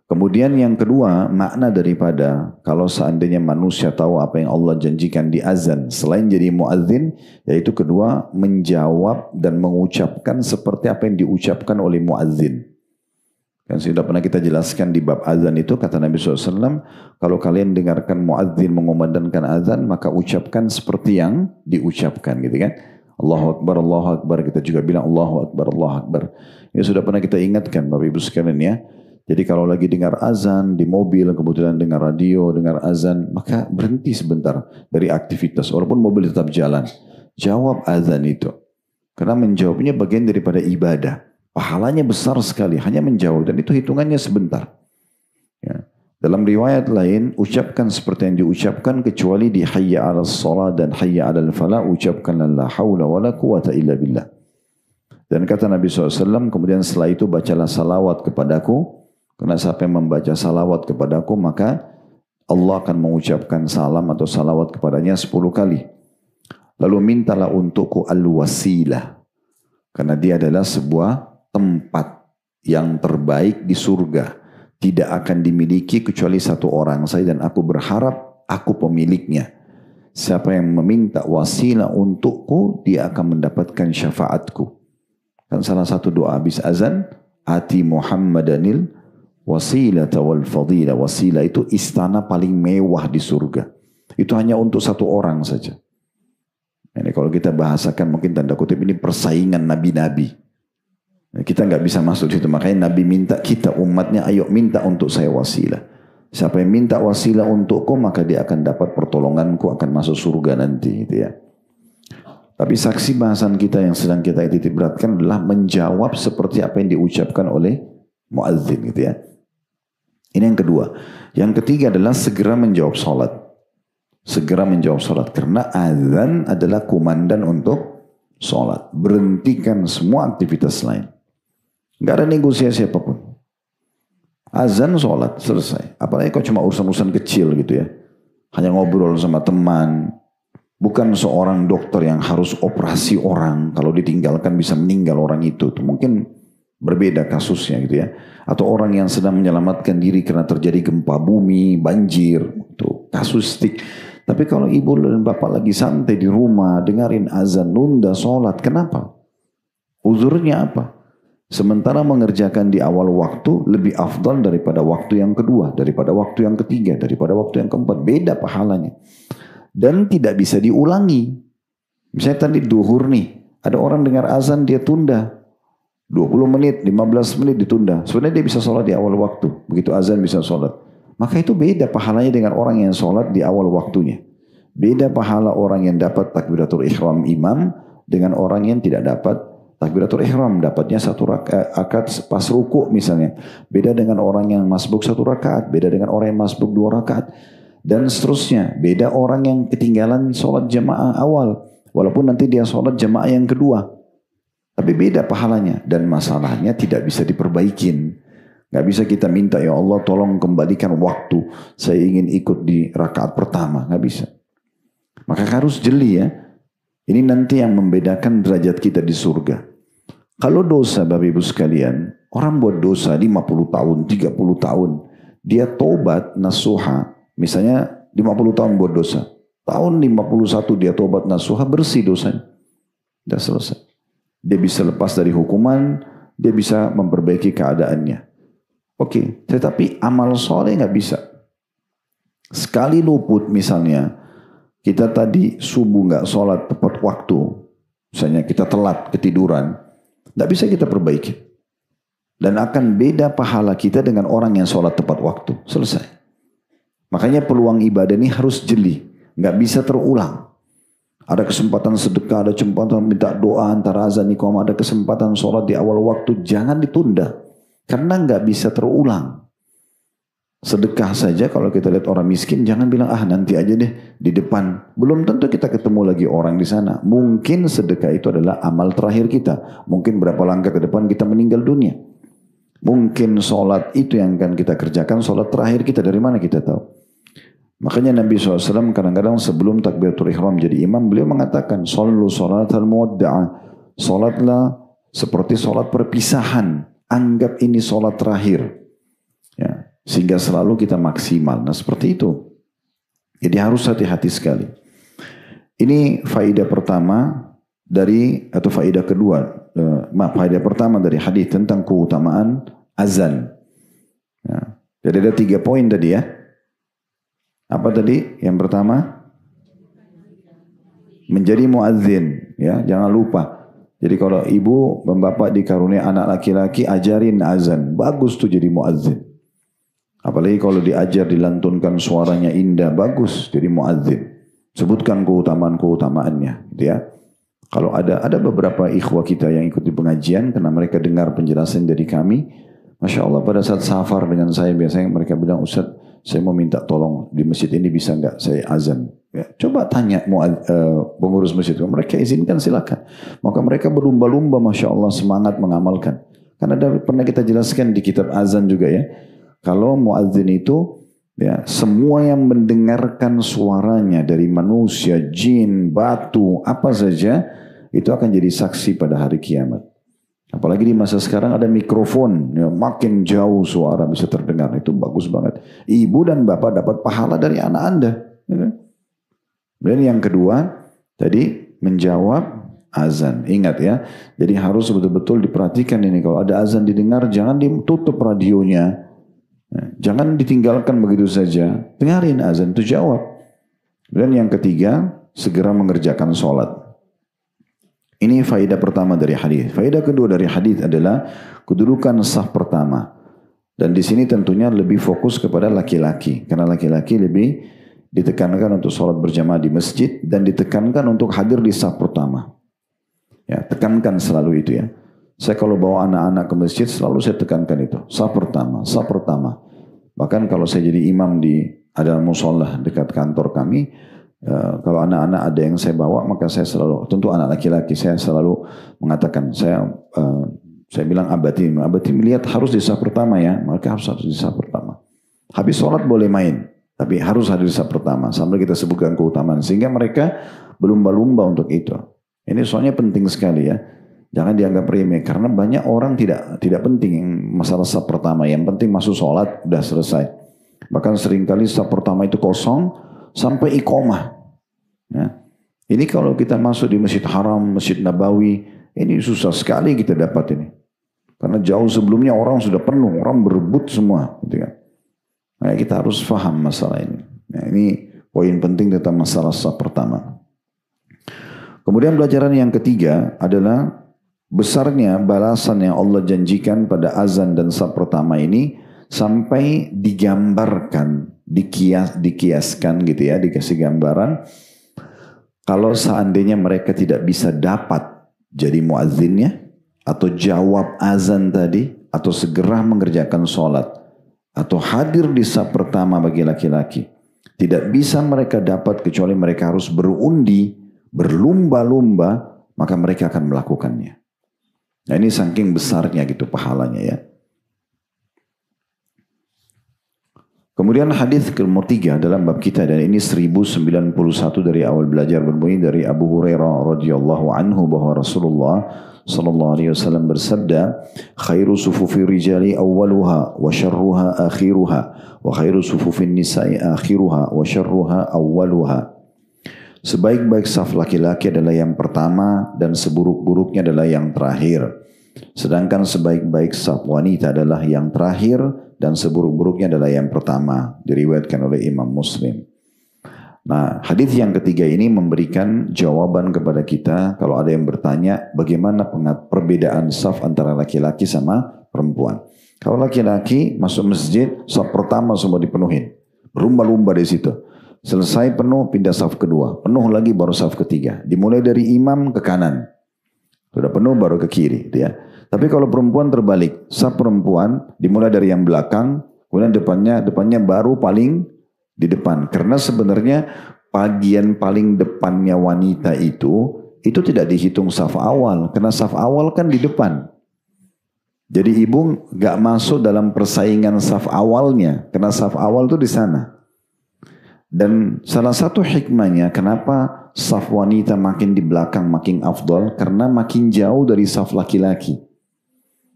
Kemudian yang kedua, makna daripada kalau seandainya manusia tahu apa yang Allah janjikan di azan, selain jadi muazzin, yaitu kedua, menjawab dan mengucapkan seperti apa yang diucapkan oleh muazzin. Kan sudah pernah kita jelaskan di bab azan itu, kata Nabi SAW, kalau kalian dengarkan muadzin mengumandangkan azan, maka ucapkan seperti yang diucapkan gitu kan. Allahu Akbar, Allahu Akbar. Kita juga bilang Allahu Akbar, Allahu Akbar. Ini sudah pernah kita ingatkan Bapak Ibu sekalian ya. Jadi kalau lagi dengar azan di mobil, kebetulan dengar radio, dengar azan, maka berhenti sebentar dari aktivitas. Walaupun mobil tetap jalan. Jawab azan itu. Karena menjawabnya bagian daripada ibadah. Pahalanya besar sekali, hanya menjawab. Dan itu hitungannya sebentar. Ya. Dalam riwayat lain, ucapkan seperti yang diucapkan, kecuali di hayya ala salat dan hayya ala falah, ucapkan la hawla wa la quwata illa billah. Dan kata Nabi SAW, kemudian setelah itu bacalah salawat kepadaku, karena siapa yang membaca salawat kepadaku, maka Allah akan mengucapkan salam atau salawat kepadanya 10 kali. Lalu mintalah untukku al-wasilah, karena dia adalah sebuah tempat yang terbaik di surga. Tidak akan dimiliki kecuali satu orang saja, dan aku berharap aku pemiliknya. Siapa yang meminta wasilah untukku, dia akan mendapatkan syafaatku. Kan salah satu doa habis azan, ati Muhammadanil wasilata wal fadilah. Wasilah itu istana paling mewah di surga. Itu hanya untuk satu orang saja. Ini kalau kita bahasakan mungkin tanda kutip ini persaingan nabi-nabi. Kita nggak bisa masuk situ. Makanya Nabi minta kita umatnya, ayo minta untuk saya wasilah. Siapa yang minta wasilah untukku, maka dia akan dapat pertolonganku, akan masuk surga nanti. Gitu ya. Tapi saksi bahasan kita yang sedang kita titik beratkan adalah menjawab seperti apa yang diucapkan oleh muadzin. Gitu ya. Ini yang kedua. Yang ketiga adalah segera menjawab salat. Segera menjawab salat. Karena azan adalah komandan untuk salat. Berhentikan semua aktivitas lain. Nggak ada negosiasi apapun. Azan, sholat, selesai. Apalagi kalau cuma urusan-urusan kecil gitu ya. Hanya ngobrol sama teman. Bukan seorang dokter yang harus operasi orang. Kalau ditinggalkan bisa meninggal orang itu. Mungkin berbeda kasusnya gitu ya. Atau orang yang sedang menyelamatkan diri karena terjadi gempa bumi, banjir. Itu kasustik. Tapi kalau ibu dan bapak lagi santai di rumah, dengerin azan, nunda sholat. Kenapa? Uzurnya apa? Sementara mengerjakan di awal waktu lebih afdal daripada waktu yang kedua, daripada waktu yang ketiga, daripada waktu yang keempat. Beda pahalanya. Dan tidak bisa diulangi. Misalnya tadi duhur nih, ada orang dengar azan dia tunda. 20 menit, 15 menit ditunda. Sebenarnya dia bisa sholat di awal waktu. Begitu azan bisa sholat. Maka itu beda pahalanya dengan orang yang sholat di awal waktunya. Beda pahala orang yang dapat takbiratul ihram imam dengan orang yang tidak dapat takbiratul ihram, dapatnya satu rakaat pas ruku misalnya. Beda dengan orang yang masbuk 1 rakaat, beda dengan orang yang masbuk 2 rakaat. Dan seterusnya, beda orang yang ketinggalan sholat jamaah awal. Walaupun nanti dia sholat jamaah yang kedua. Tapi beda pahalanya. Dan masalahnya tidak bisa diperbaikin. Gak bisa kita minta, ya Allah tolong kembalikan waktu. Saya ingin ikut di rakaat pertama. Gak bisa. Maka harus jeli ya. Ini nanti yang membedakan derajat kita di surga. Kalau dosa Bapak Ibu sekalian, orang buat dosa 50 tahun, 30 tahun. Dia tobat nasuha, misalnya 50 tahun buat dosa. Tahun 51 dia tobat nasuha, bersih dosanya. Sudah selesai. Dia bisa lepas dari hukuman, dia bisa memperbaiki keadaannya. Oke, tetapi amal soleh nggak bisa. Sekali luput misalnya, kita tadi subuh nggak sholat tepat waktu, misalnya kita telat ketiduran, nggak bisa kita perbaiki. Dan akan beda pahala kita dengan orang yang sholat tepat waktu. Selesai. Makanya peluang ibadah ini harus jeli, nggak bisa terulang. Ada kesempatan sedekah, ada kesempatan minta doa antara azan iqamah, ada kesempatan sholat di awal waktu, jangan ditunda, karena nggak bisa terulang. Sedekah saja kalau kita lihat orang miskin, jangan bilang nanti aja deh di depan. Belum tentu kita ketemu lagi orang di sana. Mungkin sedekah itu adalah amal terakhir kita. Mungkin berapa langkah ke depan kita meninggal dunia. Mungkin sholat itu yang akan kita kerjakan, sholat terakhir kita, dari mana kita tahu. Makanya Nabi SAW kadang-kadang sebelum takbiratul ihram jadi imam, beliau mengatakan, Sallu sholatal muwadda'ah. Sholatlah seperti sholat perpisahan. Anggap ini sholat terakhir. Ya. Sehingga selalu kita maksimal. Nah seperti itu. Jadi harus hati-hati sekali. Ini faedah pertama atau faedah kedua. Faedah pertama dari hadis tentang keutamaan azan. Jadi ada 3 poin tadi ya. Apa tadi? Yang pertama, menjadi muadzin, ya, jangan lupa. Jadi kalau ibu dan bapak dikarunia anak laki-laki, ajarin azan. Bagus tuh jadi muadzin. Apalagi kalau diajar dilantunkan suaranya indah, bagus jadi muadzin. Sebutkan keutamaan-keutamaannya, gitu ya. Kalau ada beberapa ikhwah kita yang ikut di pengajian karena mereka dengar penjelasan dari kami, Masya Allah pada saat safar dengan saya biasanya mereka bilang, Ustaz, saya mau minta tolong di masjid ini bisa nggak saya azan? Ya, coba tanya pengurus masjid, mereka izinkan silakan. Maka mereka berlumba-lumba, Masya Allah, semangat mengamalkan. Karena pernah kita jelaskan di kitab azan juga ya, kalau muadzin itu ya semua yang mendengarkan suaranya dari manusia, jin, batu, apa saja itu akan jadi saksi pada hari kiamat. Apalagi di masa sekarang ada mikrofon, ya, makin jauh suara bisa terdengar, itu bagus banget. Ibu dan bapak dapat pahala dari anak Anda. Ya. Dan yang kedua, tadi menjawab azan. Ingat ya, jadi harus betul-betul diperhatikan ini. Kalau ada azan didengar, jangan ditutup radionya. Jangan ditinggalkan begitu saja. Dengarin azan itu jawab. Dan yang ketiga, segera mengerjakan sholat. Ini faedah pertama dari hadis. Faedah kedua dari hadis adalah kedudukan saf pertama. Dan di sini tentunya lebih fokus kepada laki-laki. Karena laki-laki lebih ditekankan untuk sholat berjamaah di masjid dan ditekankan untuk hadir di saf pertama. Ya, tekankan selalu itu ya. Saya kalau bawa anak-anak ke masjid selalu saya tekankan itu. Saf pertama, saf pertama. Bahkan kalau saya jadi imam ada musola dekat kantor kami, kalau anak-anak ada yang saya bawa, maka saya selalu, tentu anak laki-laki, saya selalu mengatakan, saya bilang abati lihat harus di saf pertama ya, maka harus di saf pertama. Habis sholat boleh main, tapi harus hadir di saf pertama, sambil kita sebutkan keutamaan, sehingga mereka berlumba-lumba untuk itu. Ini soalnya penting sekali ya, jangan dianggap remeh, karena banyak orang tidak penting masalah saf pertama, yang penting masuk sholat, udah selesai. Bahkan seringkali saf pertama itu kosong, sampai iqomah. Ya. Ini kalau kita masuk di Masjid Haram, Masjid Nabawi, ini susah sekali kita dapat ini. Karena jauh sebelumnya orang sudah penuh, orang berebut semua. Gitu kan. Nah, kita harus paham masalah ini. Nah, ini poin penting tentang masalah saf pertama. Kemudian pelajaran yang ketiga adalah besarnya balasan yang Allah janjikan pada azan dan saf pertama ini sampai digambarkan, dikiaskan gitu ya, dikasih gambaran. Kalau seandainya mereka tidak bisa dapat jadi muazzinnya, atau jawab azan tadi, atau segera mengerjakan sholat, atau hadir di saf pertama bagi laki-laki, tidak bisa mereka dapat kecuali mereka harus berundi, berlumba-lumba, maka mereka akan melakukannya. Nah ini saking besarnya gitu pahalanya ya. Kemudian hadis nomor 3 dalam bab kita, dan ini 1091 dari awal belajar, berbunyi dari Abu Hurairah radhiyallahu anhu bahwa Rasulullah sallallahu alaihi wasallam bersabda, khairu sufufi rijali awwaluha wa syarruha akhiruha wa khairu sufufin nisa'i akhiruha wa syarruha awwaluha. Sebaik-baik saf laki-laki adalah yang pertama dan seburuk-buruknya adalah yang terakhir. Sedangkan sebaik-baik saf wanita adalah yang terakhir dan seburuk-buruknya adalah yang pertama, diriwayatkan oleh Imam Muslim. Nah, hadis yang ketiga ini memberikan jawaban kepada kita kalau ada yang bertanya bagaimana perbedaan saf antara laki-laki sama perempuan. Kalau laki-laki masuk masjid, saf pertama semua dipenuhin, berlumba-lumba di situ. Selesai penuh, pindah saf kedua, penuh lagi baru saf ketiga. Dimulai dari imam ke kanan, sudah penuh baru ke kiri, gitu ya. Tapi kalau perempuan terbalik, saf perempuan dimulai dari yang belakang, kemudian depannya baru paling di depan. Karena sebenarnya bagian paling depannya wanita itu tidak dihitung saf awal, karena saf awal kan di depan. Jadi ibu gak masuk dalam persaingan saf awalnya, karena saf awal itu di sana. Dan salah satu hikmahnya kenapa saf wanita makin di belakang makin afdal, karena makin jauh dari saf laki-laki.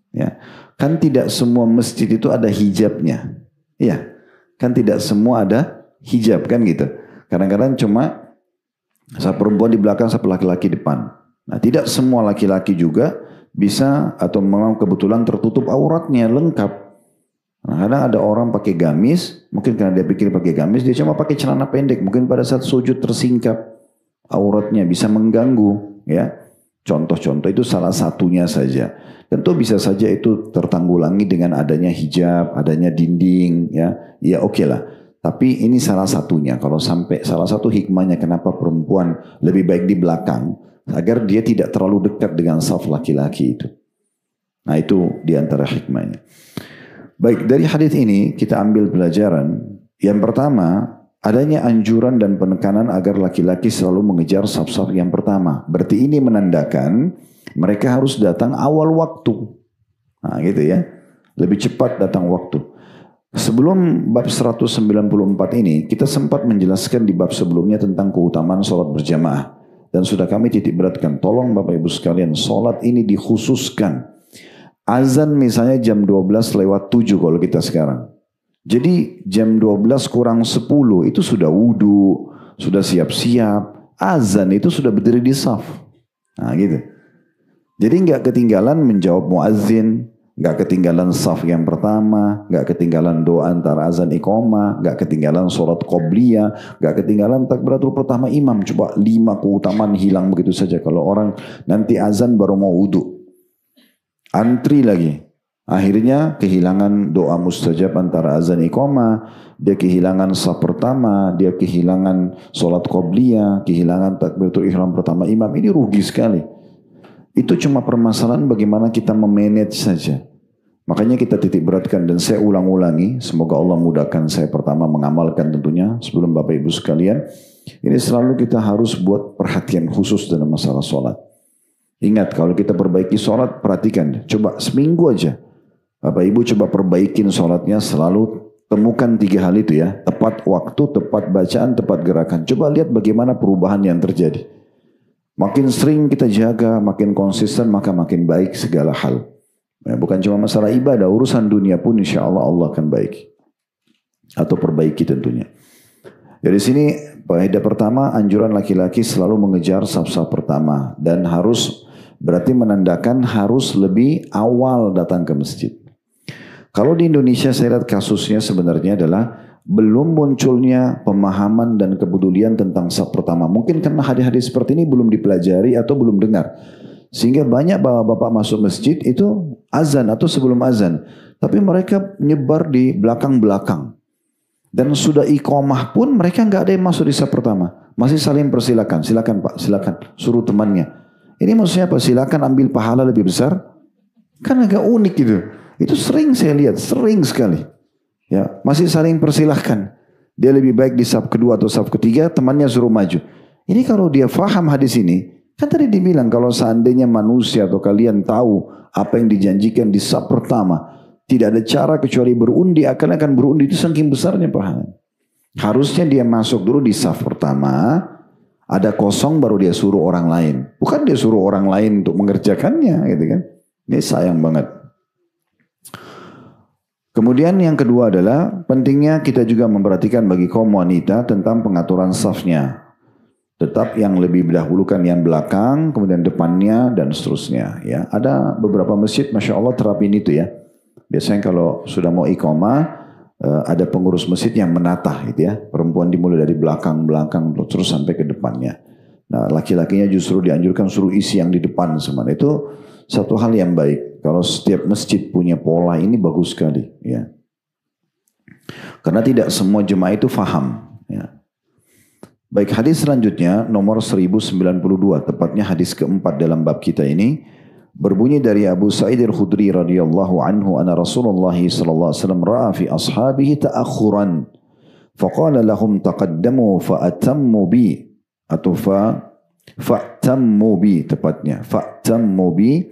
Ya, kan tidak semua masjid itu ada hijabnya. Iya, kan tidak semua ada hijab kan gitu. Kadang-kadang cuma saf perempuan di belakang, saf laki-laki depan. Nah, tidak semua laki-laki juga bisa atau memang kebetulan tertutup auratnya lengkap. Nah, kadang ada orang pakai gamis, mungkin karena dia pikir pakai gamis, dia cuma pakai celana pendek. Mungkin pada saat sujud tersingkap auratnya, bisa mengganggu. Ya, contoh-contoh itu salah satunya saja. Tentu bisa saja itu tertanggulangi dengan adanya hijab, adanya dinding, ya oke lah. Tapi ini salah satunya. Kalau sampai salah satu hikmahnya kenapa perempuan lebih baik di belakang, agar dia tidak terlalu dekat dengan saf laki-laki itu. Nah itu diantara hikmahnya. Baik, dari hadis ini kita ambil pelajaran. Yang pertama, adanya anjuran dan penekanan agar laki-laki selalu mengejar saf-saf yang pertama. Berarti ini menandakan mereka harus datang awal waktu. Nah gitu ya. Lebih cepat datang waktu. Sebelum bab 194 ini, kita sempat menjelaskan di bab sebelumnya tentang keutamaan sholat berjamaah. Dan sudah kami titik beratkan, tolong Bapak Ibu sekalian, sholat ini dikhususkan. Azan misalnya jam 12:07 kalau kita sekarang. Jadi jam 12 kurang 10 itu sudah wudu, sudah siap-siap. Azan itu sudah berdiri di saf. Nah gitu. Jadi nggak ketinggalan menjawab muazzin, nggak ketinggalan saf yang pertama, nggak ketinggalan doa antara azan iqamah, nggak ketinggalan sholat qobliyah, nggak ketinggalan takbiratul pertama imam. Coba 5 keutamaan hilang begitu saja kalau orang nanti azan baru mau wudu. Antri lagi. Akhirnya kehilangan doa mustajab antara azan iqamah, dia kehilangan saf pertama, dia kehilangan sholat qobliyah, kehilangan takbiratul ihram pertama imam. Ini rugi sekali. Itu cuma permasalahan bagaimana kita memanage saja. Makanya kita titik beratkan dan saya ulang-ulangi. Semoga Allah mudahkan saya pertama mengamalkan tentunya sebelum Bapak Ibu sekalian. Ini selalu kita harus buat perhatian khusus dalam masalah sholat. Ingat kalau kita perbaiki sholat, perhatikan. Coba seminggu aja. Bapak Ibu coba perbaikin sholatnya, selalu temukan 3 hal itu ya. Tepat waktu, tepat bacaan, tepat gerakan. Coba lihat bagaimana perubahan yang terjadi. Makin sering kita jaga, makin konsisten, maka makin baik segala hal. Ya, bukan cuma masalah ibadah, urusan dunia pun insya Allah Allah akan baik. Atau perbaiki tentunya. Dari sini, faedah pertama, anjuran laki-laki selalu mengejar saf-saf pertama. Dan berarti menandakan harus lebih awal datang ke masjid. Kalau di Indonesia saya lihat kasusnya sebenarnya adalah belum munculnya pemahaman dan kepedulian tentang saf pertama. Mungkin karena hadis-hadis seperti ini belum dipelajari atau belum dengar. Sehingga banyak bapak-bapak masuk masjid itu azan atau sebelum azan. Tapi mereka nyebar di belakang-belakang. Dan sudah iqamah pun mereka nggak ada yang masuk di saf pertama. Masih saling persilakan. Silakan Pak, silakan. Suruh temannya. Ini maksudnya apa? Silakan ambil pahala lebih besar. Kan agak unik gitu. Itu sering saya lihat, sering sekali. Ya, masih saling persilahkan. Dia lebih baik di saf kedua atau saf ketiga, temannya suruh maju. Ini kalau dia faham hadis ini, kan tadi dibilang kalau seandainya manusia atau kalian tahu apa yang dijanjikan di saf pertama, tidak ada cara kecuali berundi, akan berundi, itu saking besarnya pahala. Harusnya dia masuk dulu di saf pertama, ada kosong baru dia suruh orang lain. Bukan dia suruh orang lain untuk mengerjakannya gitu kan. Ini sayang banget. Kemudian yang kedua adalah pentingnya kita juga memperhatikan bagi kaum wanita tentang pengaturan safnya. Tetap yang lebih dahulukan yang belakang, kemudian depannya dan seterusnya. Ya, ada beberapa masjid, masya Allah terapin itu ya. Biasanya kalau sudah mau iqamah, ada pengurus masjid yang menatah gitu ya. Perempuan dimulai dari belakang terus sampai ke depannya. Nah, laki-lakinya justru dianjurkan suruh isi yang di depan semua. Itu satu hal yang baik. Kalau setiap masjid punya pola ini bagus sekali ya. Karena tidak semua jemaah itu faham ya. Baik, hadis selanjutnya nomor 1092, tepatnya hadis keempat dalam bab kita ini. Berbunyi dari Abu Sa'id al-Khudri radhiyallahu anhu anna Rasulullah sallallahu alaihi wasallam ra'a fi ashabihi ta'akhuran faqala lahum taqaddamu fa'atammu bi atau fa'tammu bi tepatnya fa'tammu bi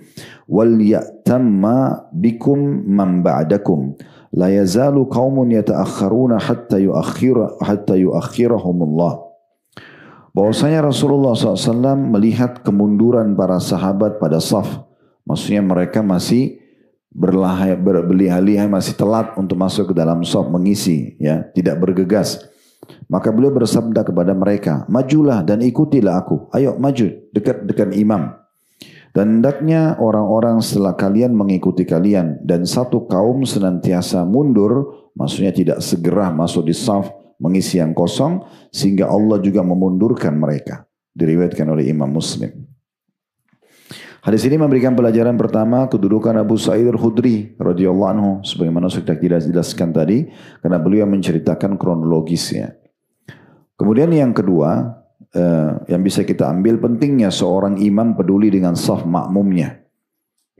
wal ya'tamma bikum man ba'dakum la yazalu qaumun yata'akhkharuna hatta yuakhirahumullah. Bahwasanya Rasulullah SAW melihat kemunduran para sahabat pada saf. Maksudnya mereka masih berlihai-lihai, masih telat untuk masuk ke dalam saf mengisi, ya, tidak bergegas. Maka beliau bersabda kepada mereka, majulah dan ikutilah aku. Ayo maju dekat imam. Dan hendaknya orang-orang setelah kalian mengikuti kalian dan satu kaum senantiasa mundur, maksudnya tidak segera masuk di saf mengisi yang kosong, sehingga Allah juga memundurkan mereka. Diriwayatkan oleh Imam Muslim. Hadis ini memberikan pelajaran pertama kedudukan Abu Sa'id Al-Khudri radhiyallahu anhu, sebagaimana sudah kita jelaskan tadi, karena beliau menceritakan kronologisnya. Kemudian yang kedua, yang bisa kita ambil pentingnya seorang imam peduli dengan saf makmumnya.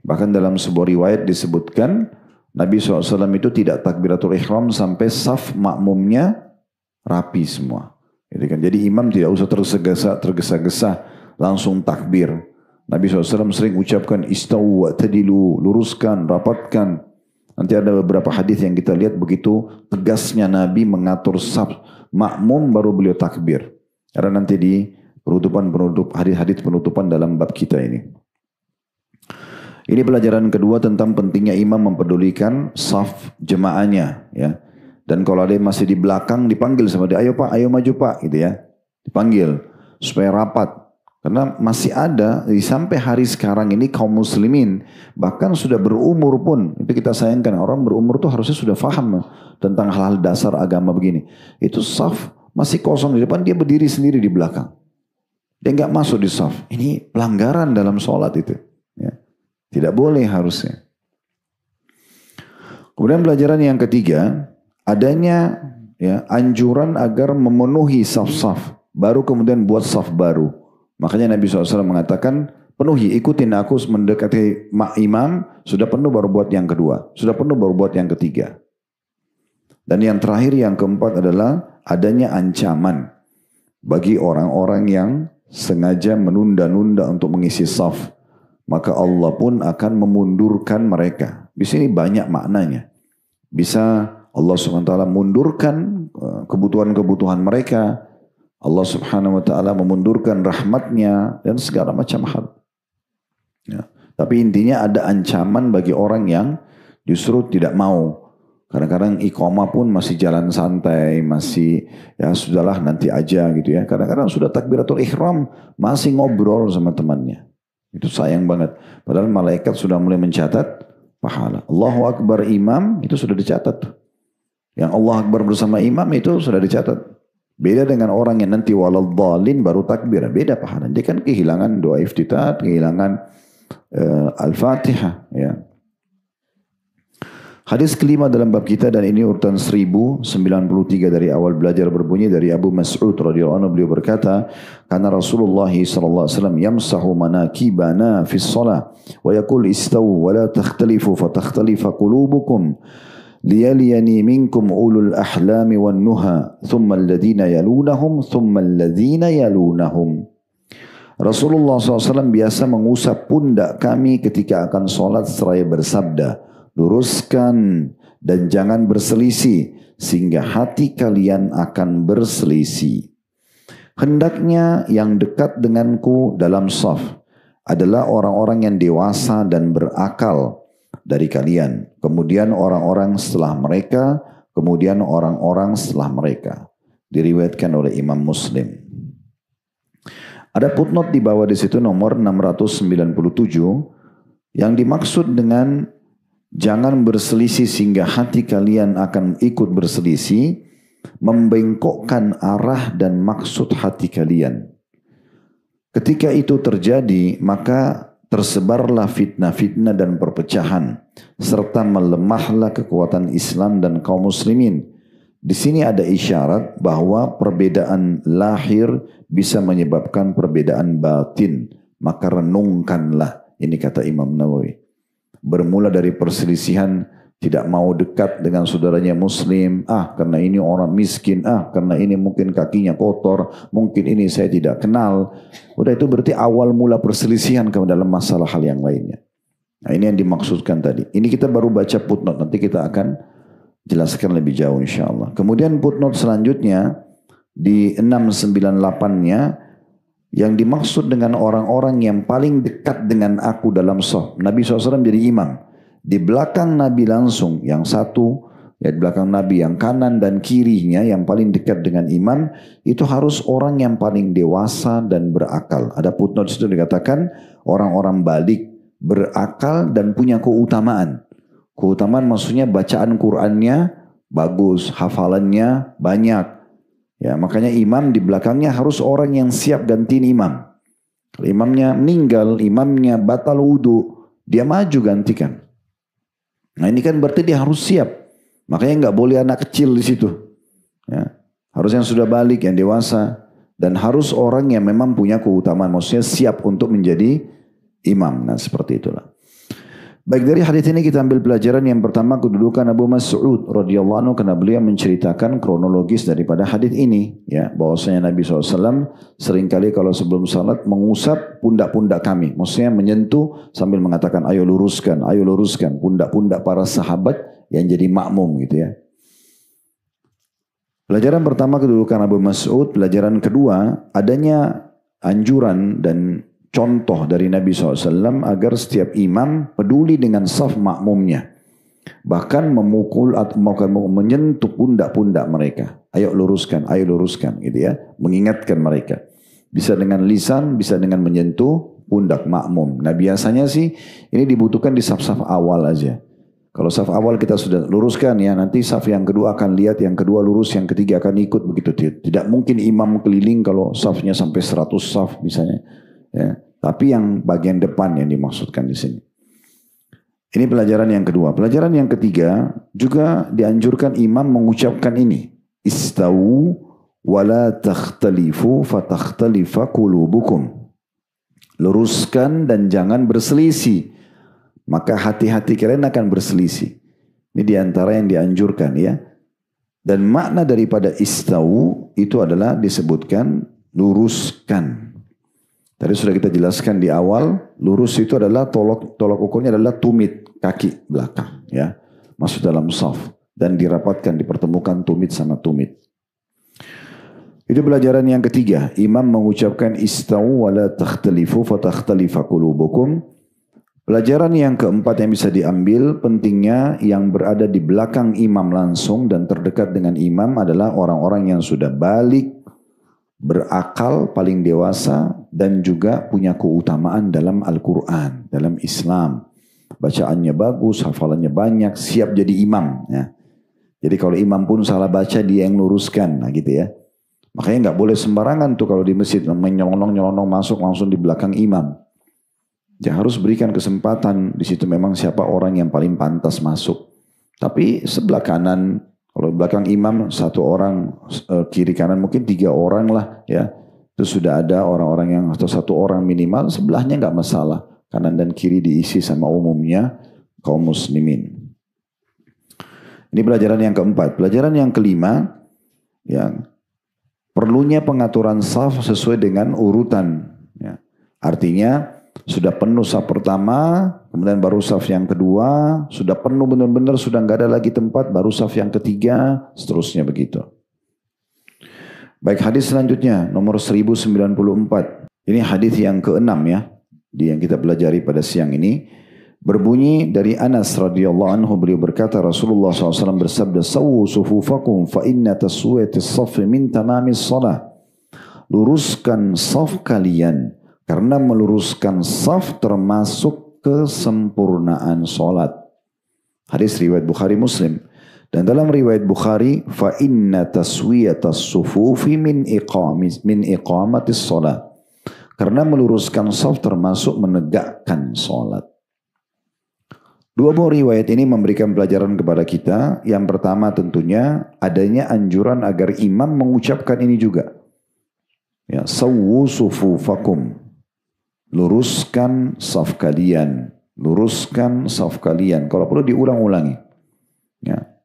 Bahkan dalam sebuah riwayat disebutkan Nabi SAW itu tidak takbiratul ihram sampai saf makmumnya rapi semua. Jadi imam tidak usah tergesa-gesa langsung takbir. Nabi SAW sering ucapkan istawu wa'tadilu, luruskan, rapatkan. Nanti ada beberapa hadis yang kita lihat begitu tegasnya Nabi mengatur saf makmum baru beliau takbir. Karena nanti di hadis penutupan dalam bab kita ini. Ini pelajaran kedua tentang pentingnya imam mempedulikan saf jemaahnya, ya. Dan kalau ada yang masih di belakang dipanggil sama dia, ayo Pak, ayo maju Pak, gitu ya. Dipanggil supaya rapat. Karena masih ada sampai hari sekarang ini kaum muslimin bahkan sudah berumur pun, itu kita sayangkan, orang berumur tuh harusnya sudah faham tentang hal-hal dasar agama begini. Itu saf masih kosong di depan, dia berdiri sendiri di belakang. Dia nggak masuk di saf. Ini pelanggaran dalam sholat itu. Ya. Tidak boleh harusnya. Kemudian pelajaran yang ketiga, adanya anjuran agar memenuhi saf-saf, baru kemudian buat saf baru. Makanya Nabi SAW mengatakan, penuhi, ikutin aku mendekati imam, sudah penuh baru buat yang kedua, sudah penuh baru buat yang ketiga. Dan yang terakhir, yang keempat adalah adanya ancaman bagi orang-orang yang sengaja menunda-nunda untuk mengisi saf. Maka Allah pun akan memundurkan mereka. Di sini banyak maknanya. Bisa Allah SWT mundurkan kebutuhan-kebutuhan mereka. Allah Subhanahu wa ta'ala memundurkan rahmatnya dan segala macam hal. Ya. Tapi intinya ada ancaman bagi orang yang justru tidak mau. Kadang-kadang iqamah pun masih jalan santai, masih ya sudahlah nanti aja gitu ya. Kadang-kadang sudah takbiratul ihram masih ngobrol sama temannya. Itu sayang banget. Padahal malaikat sudah mulai mencatat pahala. Allahu Akbar imam itu sudah dicatat. Yang Allah Akbar bersama imam itu sudah dicatat. Beda dengan orang yang nanti waladhdallin baru takbir. Beda pahala. Dia kan kehilangan doa iftitah, kehilangan Al-Fatihah. Ya. Hadis kelima dalam bab kita dan ini urutan 1093 dari awal belajar berbunyi dari Abu Mas'ud radhiyallahu anhu, beliau berkata, karena Rasulullah sallallahu alaihi wasallam yamsahu manakibana fi shalah wa yaqul istawu wa la takhtalifu fatakhtalifa qulubukum liyaliyani minkum ulul ahlami wan nuha thumma alladhina yalunahum thumma alladhina yalunahum. Rasulullah SAW biasa mengusap pundak kami ketika akan sholat seraya bersabda, luruskan dan jangan berselisih sehingga hati kalian akan berselisih. Hendaknya yang dekat denganku dalam shaf adalah orang-orang yang dewasa dan berakal dari kalian. Kemudian orang-orang setelah mereka, kemudian orang-orang setelah mereka. Diriwayatkan oleh Imam Muslim. Ada footnote di bawah di situ nomor 697 yang dimaksud dengan jangan berselisih sehingga hati kalian akan ikut berselisih, membengkokkan arah dan maksud hati kalian. Ketika itu terjadi, maka tersebarlah fitnah-fitnah dan perpecahan, serta melemahlah kekuatan Islam dan kaum muslimin. Di sini ada isyarat bahwa perbedaan lahir bisa menyebabkan perbedaan batin. Maka renungkanlah, ini kata Imam Nawawi. Bermula dari perselisihan, tidak mau dekat dengan saudaranya muslim, karena ini orang miskin, karena ini mungkin kakinya kotor, mungkin ini saya tidak kenal. Udah itu berarti awal mula perselisihan ke dalam masalah hal yang lainnya. Nah ini yang dimaksudkan tadi. Ini kita baru baca footnote, nanti kita akan jelaskan lebih jauh insyaAllah. Kemudian footnote selanjutnya di 698-nya, yang dimaksud dengan orang-orang yang paling dekat dengan aku dalam shaf. Nabi SAW jadi imam. Di belakang Nabi langsung, yang satu ya di belakang Nabi yang kanan dan kirinya yang paling dekat dengan imam itu harus orang yang paling dewasa dan berakal. Ada footnote itu dikatakan orang-orang balik, berakal dan punya keutamaan. Keutamaan maksudnya bacaan Qur'annya bagus, hafalannya banyak. Ya, makanya imam di belakangnya harus orang yang siap gantiin imam. Kalau imamnya meninggal, imamnya batal wudu, dia maju gantikan. Nah ini kan berarti dia harus siap. Makanya nggak boleh anak kecil di situ. Ya, harus yang sudah balik, yang dewasa. Dan harus orang yang memang punya keutamaan. Maksudnya siap untuk menjadi imam. Nah seperti itulah. Baik, dari hadis ini kita ambil pelajaran yang pertama, kedudukan Abu Mas'ud radhiyallahu anhu, karena beliau menceritakan kronologis daripada hadis ini, ya, bahwasanya Nabi SAW seringkali kalau sebelum salat mengusap pundak-pundak kami, maksudnya menyentuh sambil mengatakan ayo luruskan pundak-pundak para sahabat yang jadi makmum gitu ya. Pelajaran pertama kedudukan Abu Mas'ud, pelajaran kedua adanya anjuran dan contoh dari Nabi SAW agar setiap imam peduli dengan saf makmumnya. Bahkan memukul atau menyentuh pundak-pundak mereka. Ayo luruskan gitu ya. Mengingatkan mereka. Bisa dengan lisan, bisa dengan menyentuh pundak makmum. Nah biasanya sih ini dibutuhkan di saf-saf awal aja. Kalau saf awal kita sudah luruskan ya, nanti saf yang kedua akan lihat, yang kedua lurus, yang ketiga akan ikut begitu. Tidak mungkin imam keliling kalau safnya sampai 100 saf misalnya. Ya, tapi yang bagian depan yang dimaksudkan di sini. Ini pelajaran yang kedua. Pelajaran yang ketiga juga dianjurkan imam mengucapkan ini. Istawu wala takhtalifu fatakhtalifa qulubukum. Luruskan dan jangan berselisih. Maka hati-hati kalian akan berselisih. Ini diantara yang dianjurkan ya. Dan makna daripada istawu itu adalah disebutkan luruskan. Tadi sudah kita jelaskan di awal, lurus itu adalah tolok ukurnya adalah tumit kaki belakang, ya, masuk dalam saf dan dirapatkan, dipertemukan tumit sama tumit. Itu pelajaran yang ketiga, imam mengucapkan istawu wala takhtalifu fatakhtalifa qulubukum. Pelajaran yang keempat yang bisa diambil, pentingnya yang berada di belakang imam langsung dan terdekat dengan imam adalah orang-orang yang sudah balik, berakal, paling dewasa, dan juga punya keutamaan dalam Al-Quran, dalam Islam. Bacaannya bagus, hafalannya banyak, siap jadi imam. Ya. Jadi kalau imam pun salah baca, dia yang luruskan, nah gitu ya. Makanya nggak boleh sembarangan tuh kalau di masjid, menyelonong-nyelonong masuk langsung di belakang imam. Ya harus berikan kesempatan, di situ memang siapa orang yang paling pantas masuk. Tapi sebelah kanan, kalau belakang imam satu orang, kiri kanan mungkin 3 orang lah ya. Itu sudah ada orang-orang yang atau 1 orang minimal, sebelahnya nggak masalah. Kanan dan kiri diisi sama umumnya kaum muslimin. Ini pelajaran yang keempat. Pelajaran yang kelima, ya, perlunya pengaturan saf sesuai dengan urutan. Ya. Artinya sudah penuh saf pertama, kemudian baru saf yang kedua, sudah penuh benar-benar, sudah nggak ada lagi tempat, baru saf yang ketiga, seterusnya begitu. Baik, hadis selanjutnya nomor 1094. Ini hadis yang ke-6 ya, yang kita pelajari pada siang ini. Berbunyi dari Anas radhiyallahu anhu, beliau berkata Rasulullah SAW bersabda, "Sawwu sufufakum fa inna taswiyatis saffi min tamamis shalah." Luruskan saf kalian, karena meluruskan saf termasuk kesempurnaan solat. Hadis riwayat Bukhari Muslim. Dan dalam riwayat Bukhari, fa inna taswiyatas sufufi min iqamatis solat. Karena meluruskan saf termasuk menegakkan solat. Dua buah riwayat ini memberikan pelajaran kepada kita. Yang pertama tentunya adanya anjuran agar imam mengucapkan ini juga. Ya, sawwu sufufakum. Luruskan saf kalian. Luruskan saf kalian. Kalau perlu diulang-ulangi. Ya.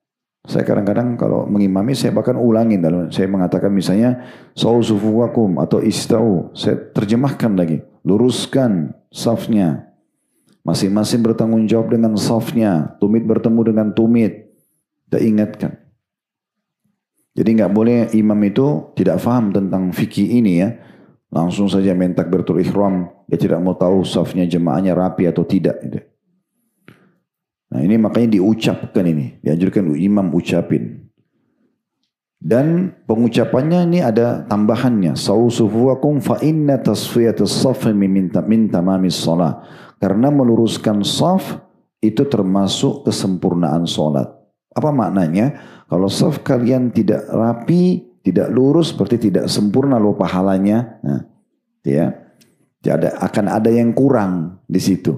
Saya kadang-kadang kalau mengimami saya bahkan ulangin. Saya mengatakan misalnya sawwu sufufakum atau istau. Saya terjemahkan lagi. Luruskan safnya. Masing-masing bertanggung jawab dengan safnya. Tumit bertemu dengan tumit. Kita ingatkan. Jadi nggak boleh imam itu tidak faham tentang fikih ini ya. Langsung saja main takbiratul ihram. Dia tidak mau tahu safnya jemaahnya rapi atau tidak. Gitu. Nah ini makanya diucapkan ini. Dianjurkan imam ucapin. Dan pengucapannya ini ada tambahannya. Sawu sufuwakum fa inna tasfiyatus saf min tamamis shalah. Karena meluruskan saf itu termasuk kesempurnaan salat. Apa maknanya? Kalau saf kalian tidak rapi, tidak lurus, berarti tidak sempurna loh pahalanya. Nah, ya. Akan ada yang kurang di situ.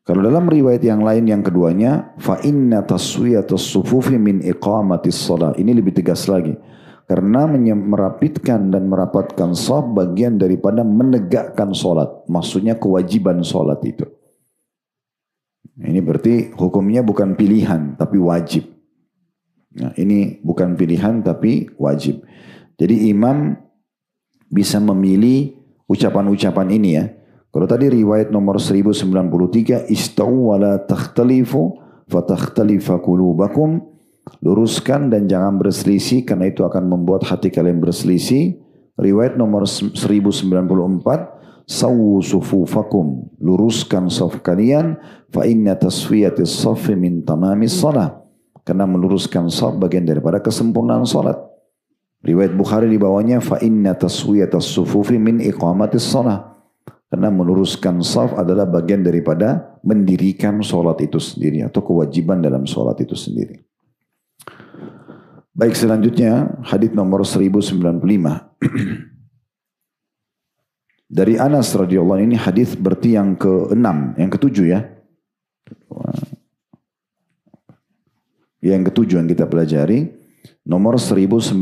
Kalau dalam riwayat yang lain yang keduanya, fa inna taswiyatus sufufi min iqamatis shalah. Ini lebih tegas lagi. Karena merapitkan dan merapatkan shaf bagian daripada menegakkan salat. Maksudnya kewajiban salat itu. Ini berarti hukumnya bukan pilihan tapi wajib. Nah, ini bukan pilihan tapi wajib. Jadi imam bisa memilih ucapan-ucapan ini ya. Kalau tadi riwayat nomor 1093, istau wa la takhtalifu fatakhtalifa qulubakum, luruskan dan jangan berselisih karena itu akan membuat hati kalian berselisih. Riwayat nomor 1094, sawu sufufakum, luruskan saf kalian, fa inna tasfiyatis saffi min tamamis shalah, karena meluruskan saf bagian daripada kesempurnaan salat. Riwayat Bukhari di bawahnya, fa inna taswiyatas sufufi min iqamatis shalah, karena meluruskan saf adalah bagian daripada mendirikan sholat itu sendiri atau kewajiban dalam sholat itu sendiri. Baik, selanjutnya hadits nomor 1095. Dari Anas radhiyallahu anhu, ini hadits berarti yang ke-6, yang ke-7 ya. Yang ke-7 yang kita pelajari. Nomor 1095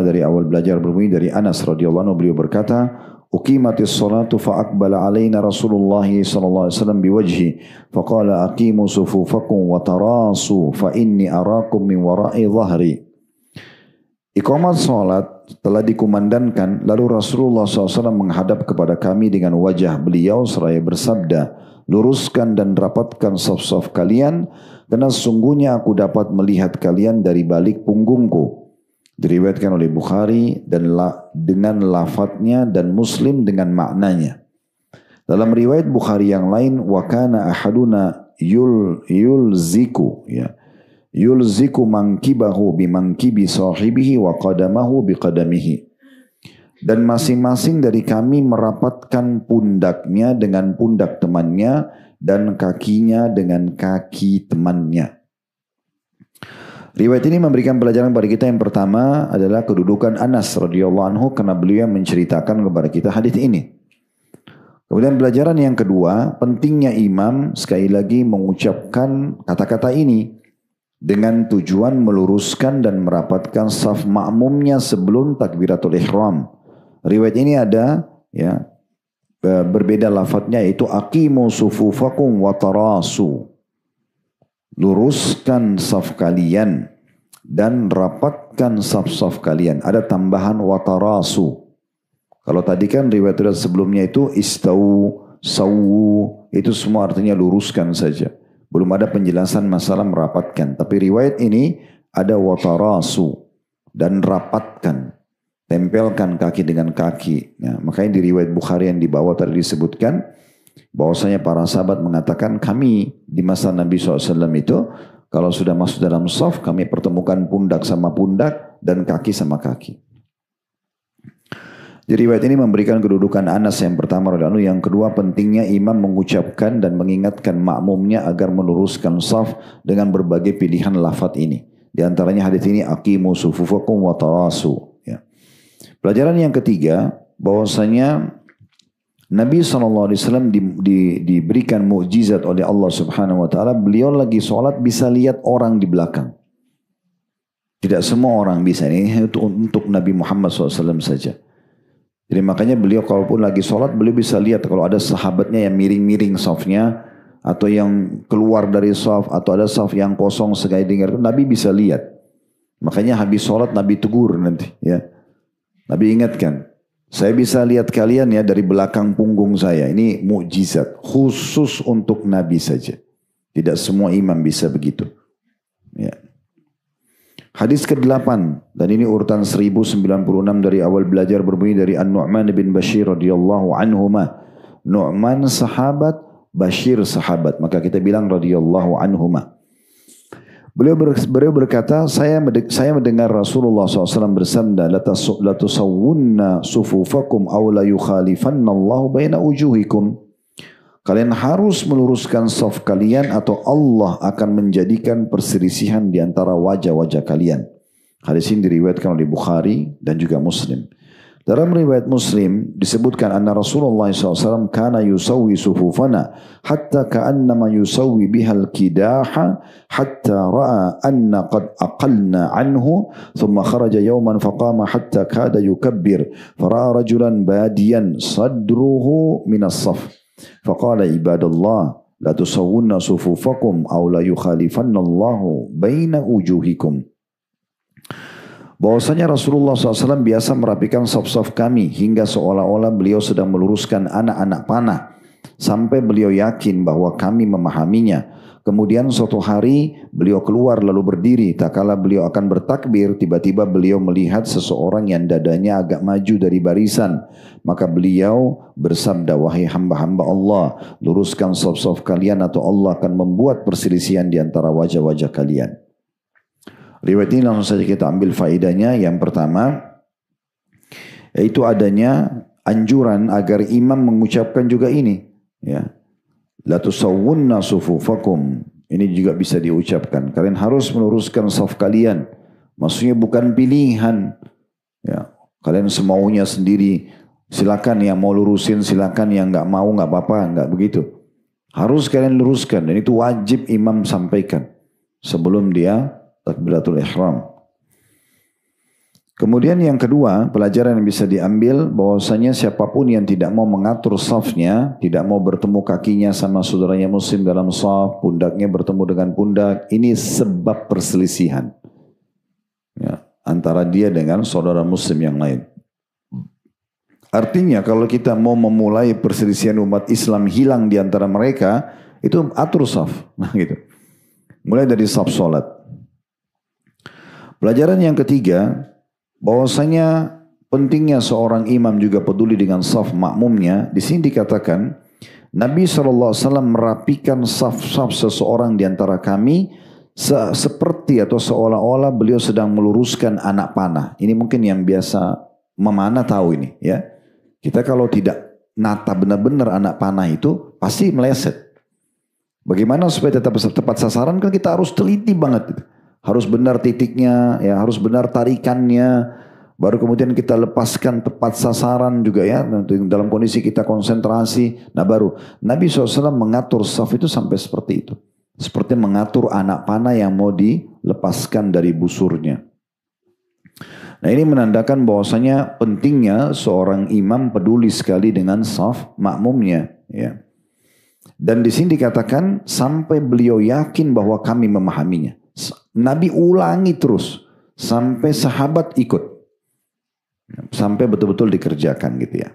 dari awal belajar berbunyi dari Anas radhiyallahu anhu, beliau berkata, uqimatis salatu fa'aqbala alaina Rasulullah sallallahu alaihi wasallam biwajhi faqala aqimu sufufakum wa tarasu fa inni arakum min wara'i dhahri. Iqamat salat telah dikumandangkan, lalu Rasulullah SAW menghadap kepada kami dengan wajah beliau seraya bersabda, luruskan dan rapatkan saf-saf kalian, karena sesungguhnya aku dapat melihat kalian dari balik punggungku. Diriwayatkan oleh Bukhari dan dengan lafadznya dan Muslim dengan maknanya. Dalam riwayat Bukhari yang lain, wa kana ahaduna yulziku ya. Yulziku mankibahu bimankibi sahibihi wa qadamahu biqadamihi. Dan masing-masing dari kami merapatkan pundaknya dengan pundak temannya dan kakinya dengan kaki temannya. Riwayat ini memberikan pelajaran kepada kita. Yang pertama adalah kedudukan Anas radhiyallahu anhu karena beliau menceritakan kepada kita hadis ini. Kemudian pelajaran yang kedua, pentingnya imam sekali lagi mengucapkan kata-kata ini dengan tujuan meluruskan dan merapatkan saf makmumnya sebelum takbiratul ihram. Riwayat ini ada ya berbeda lafadznya, yaitu aqimu sufufakum wa tarasu. Luruskan saf kalian dan rapatkan saf-saf kalian. Ada tambahan watarasu. Kalau tadi kan riwayat sebelumnya itu istau, sawu, itu semua artinya luruskan saja. Belum ada penjelasan masalah merapatkan. Tapi riwayat ini ada watarasu dan rapatkan. Tempelkan kaki dengan kaki. Nah, makanya di riwayat Bukhari yang di bawah tadi disebutkan bahwasanya para sahabat mengatakan kami di masa Nabi SAW itu kalau sudah masuk dalam shaf kami pertemukan pundak sama pundak dan kaki sama kaki. Di riwayat ini memberikan kedudukan Anas yang pertama, yang kedua pentingnya imam mengucapkan dan mengingatkan makmumnya agar meluruskan shaf dengan berbagai pilihan lafadz ini. Di antaranya hadis ini aqimu sufufakum wa tarasu. Ya. Pelajaran yang ketiga bahwasanya Nabi SAW diberikan mukjizat oleh Allah Subhanahu Wa Taala. Beliau lagi sholat bisa lihat orang di belakang. Tidak semua orang bisa, ini untuk Nabi Muhammad SAW saja. Jadi makanya beliau kalaupun lagi sholat, beliau bisa lihat kalau ada sahabatnya yang miring-miring safnya, atau yang keluar dari saf, atau ada saf yang kosong sekali dengar, Nabi bisa lihat. Makanya habis sholat Nabi tegur nanti. Ya. Nabi ingatkan. Saya bisa lihat kalian ya dari belakang punggung saya. Ini mukjizat khusus untuk Nabi saja. Tidak semua imam bisa begitu. Ya. Hadis ke-8 dan ini urutan 1096 dari awal belajar berbunyi dari An-Nu'man bin Bashir radhiyallahu anhuma. Nu'man sahabat, Bashir sahabat. Maka kita bilang radhiyallahu anhuma. Beliau berkata, saya mendengar Rasulullah SAW bersabda, latusawwunna sufufakum aw la yukhalifanna Allah baina wujuhikum. Kalian harus meluruskan saf kalian atau Allah akan menjadikan perselisihan di antara wajah-wajah kalian. Hadis ini diriwayatkan oleh Bukhari dan juga Muslim. Dalam riwayat Muslim disebutkan anna Rasulullah SAW kana yusawwi sufufana hatta ka'annama yusawwi bihal kidaha hatta ra'a anna qad aqalna anhu thumma kharaja yawman faqama hatta kada yukabbir fara'a rajulan badiyan sadruhu minas saf faqala ibadallah la tusawwunna sufufakum aw la yukhalifanna Allahu baina wujuhikum. Bahwasanya Rasulullah SAW biasa merapikan saf-saf kami hingga seolah-olah beliau sedang meluruskan anak-anak panah sampai beliau yakin bahwa kami memahaminya. Kemudian suatu hari beliau keluar lalu berdiri. Tak kala beliau akan bertakbir, tiba-tiba beliau melihat seseorang yang dadanya agak maju dari barisan. Maka beliau bersabda, wahai hamba-hamba Allah, luruskan saf-saf kalian atau Allah akan membuat perselisihan di antara wajah-wajah kalian. Riwayat ini langsung saja kita ambil faedahnya. Yang pertama, yaitu adanya anjuran agar imam mengucapkan juga ini. Ya. La tusawwunna sufufakum. Ini juga bisa diucapkan. Kalian harus meluruskan saf kalian. Maksudnya bukan pilihan. Ya. Kalian semaunya sendiri. Silakan yang mau lurusin, silakan yang nggak mau nggak apa-apa, nggak begitu. Harus kalian luruskan. Dan itu wajib imam sampaikan sebelum dia takbiratul ihram. Kemudian yang kedua, pelajaran yang bisa diambil bahwasanya siapapun yang tidak mau mengatur safnya, tidak mau bertemu kakinya sama saudaranya muslim dalam saf, pundaknya bertemu dengan pundak, ini sebab perselisihan ya, antara dia dengan saudara muslim yang lain. Artinya kalau kita mau memulai perselisihan umat Islam hilang di antara mereka, itu atur saf. Nah gitu. Mulai dari saf salat. Pelajaran yang ketiga, bahwasanya pentingnya seorang imam juga peduli dengan saf makmumnya. Di sini dikatakan, Nabi SAW merapikan saf-saf seseorang di antara kami seperti atau seolah-olah beliau sedang meluruskan anak panah. Ini mungkin yang biasa memanah tahu ini. Ya, kita kalau tidak nata benar-benar anak panah itu pasti meleset. Bagaimana supaya tetap tepat sasaran? Kan kita harus teliti banget. Harus benar titiknya, ya harus benar tarikannya. Baru kemudian kita lepaskan tepat sasaran juga ya. Dalam kondisi kita konsentrasi. Nah baru Nabi SAW mengatur saf itu sampai seperti itu. Seperti mengatur anak panah yang mau dilepaskan dari busurnya. Nah ini menandakan bahwasanya pentingnya seorang imam peduli sekali dengan saf makmumnya. Ya. Dan di sini dikatakan sampai beliau yakin bahwa kami memahaminya. Nabi ulangi terus sampai sahabat ikut, sampai betul-betul dikerjakan gitu ya.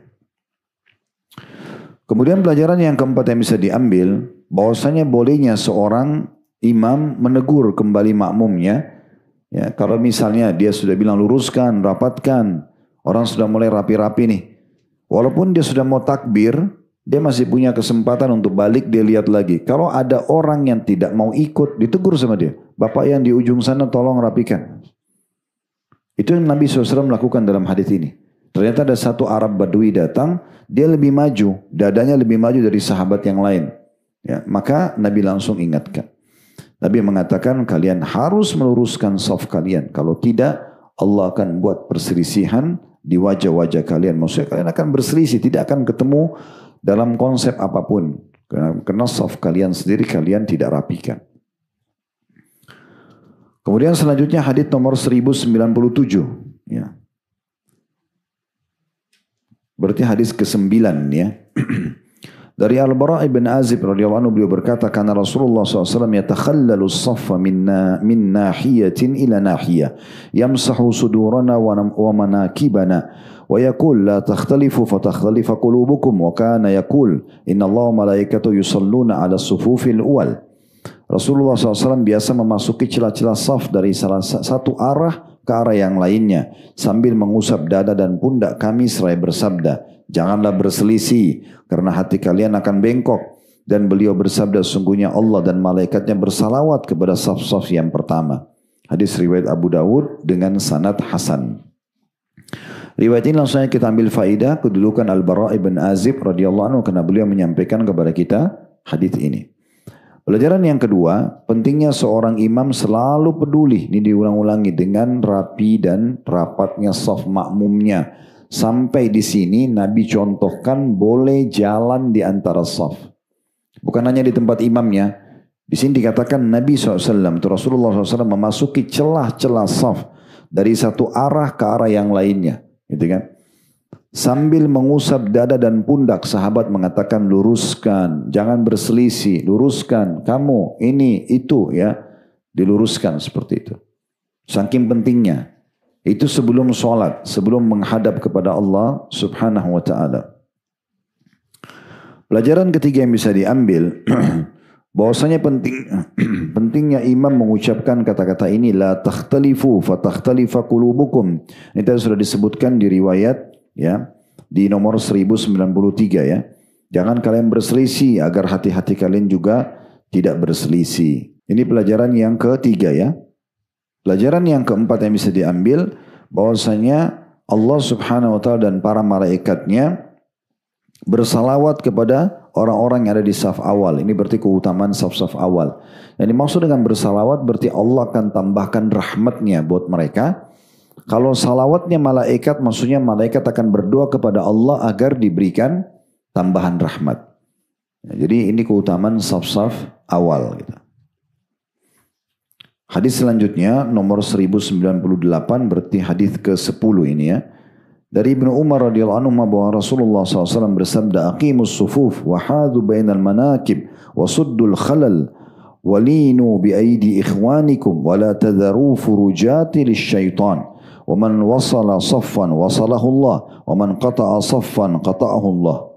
Kemudian pelajaran yang keempat yang bisa diambil, bahwasanya bolehnya seorang imam menegur kembali makmumnya. Ya, kalau misalnya dia sudah bilang luruskan, rapatkan, orang sudah mulai rapi-rapi nih, walaupun dia sudah mau takbir, dia masih punya kesempatan untuk balik, dia lihat lagi. Kalau ada orang yang tidak mau ikut, ditegur sama dia. Bapak yang di ujung sana tolong rapikan. Itu yang Nabi SAW lakukan dalam hadis ini. Ternyata ada satu Arab Badui datang, dia lebih maju, dadanya lebih maju dari sahabat yang lain. Ya, maka Nabi langsung ingatkan. Nabi mengatakan kalian harus meluruskan saf kalian. Kalau tidak, Allah akan buat perselisihan di wajah-wajah kalian. Maksudnya kalian akan berselisih, tidak akan ketemu dalam konsep apapun. Karena saf kalian sendiri kalian tidak rapikan. Kemudian selanjutnya hadis nomor 1097. Ya. Berarti hadis ke-9 ya. Dari Al-Bara' ibn Azib radhiyallahu anhu beliau berkata, karena Rasulullah SAW yatakhallalu as-saffa min nahiyatin ila nahiyah, yamsahu sudurana wa manakibana, wa yaqul la takhtalifu fatakhtalifa qulubukum, wa kana yaqul inna Allah malaikatu yusalluna ala sufufil awal. Rasulullah SAW biasa memasuki celah-celah saf dari salah satu arah ke arah yang lainnya sambil mengusap dada dan pundak kami seraya bersabda, janganlah berselisih karena hati kalian akan bengkok. Dan beliau bersabda, sungguhnya Allah dan malaikatnya bersalawat kepada saf-saf yang pertama. Hadis riwayat Abu Dawud dengan sanad hasan. Riwayat ini langsung kita ambil faidah kedudukan Al-Bara' ibn Azib radhiyallahu anhu karena beliau menyampaikan kepada kita hadis ini. Pelajaran yang kedua, pentingnya seorang imam selalu peduli, ini diulang-ulangi, dengan rapi dan rapatnya saf makmumnya. Sampai di sini Nabi contohkan boleh jalan di antara saf. Bukan hanya di tempat imamnya. Di sini dikatakan Nabi SAW, Rasulullah SAW memasuki celah-celah saf dari satu arah ke arah yang lainnya. Gitu kan? Sambil mengusap dada dan pundak, sahabat mengatakan luruskan, jangan berselisih, luruskan, kamu, ini, itu ya. Diluruskan seperti itu. Saking pentingnya. Itu sebelum sholat, sebelum menghadap kepada Allah subhanahu wa ta'ala. Pelajaran ketiga yang bisa diambil, bahwasanya pentingnya imam mengucapkan kata-kata ini, la takhtalifu fatakhtalifa qulubukum. Ini tadi sudah disebutkan di riwayat ya, di nomor 1093 ya. Jangan kalian berselisih agar hati-hati kalian juga tidak berselisih. Ini pelajaran yang ketiga ya. Pelajaran yang keempat yang bisa diambil, bahwasanya Allah subhanahu wa ta'ala dan para malaikatnya bersalawat kepada orang-orang yang ada di saf awal. Ini berarti keutamaan saf-saf awal. Yang dimaksud dengan bersalawat berarti Allah akan tambahkan rahmatnya buat mereka. Kalau salawatnya malaikat, maksudnya malaikat akan berdoa kepada Allah agar diberikan tambahan rahmat. Jadi ini keutamaan saf-saf awal. Hadis selanjutnya nomor 1098 berarti hadis ke-10 ini ya. Dari Ibnu Umar radhiyallahu anhu bahwa Rasulullah SAW bersabda, aqimus sufuf wa hadu bainal manakib wa suddul khalal walinu bi aidi ikhwanikum wa la tadharu furujati lisyaitan wa man wasala saffan wasalahu Allah wa man qata'a saffan qata'ahu Allah.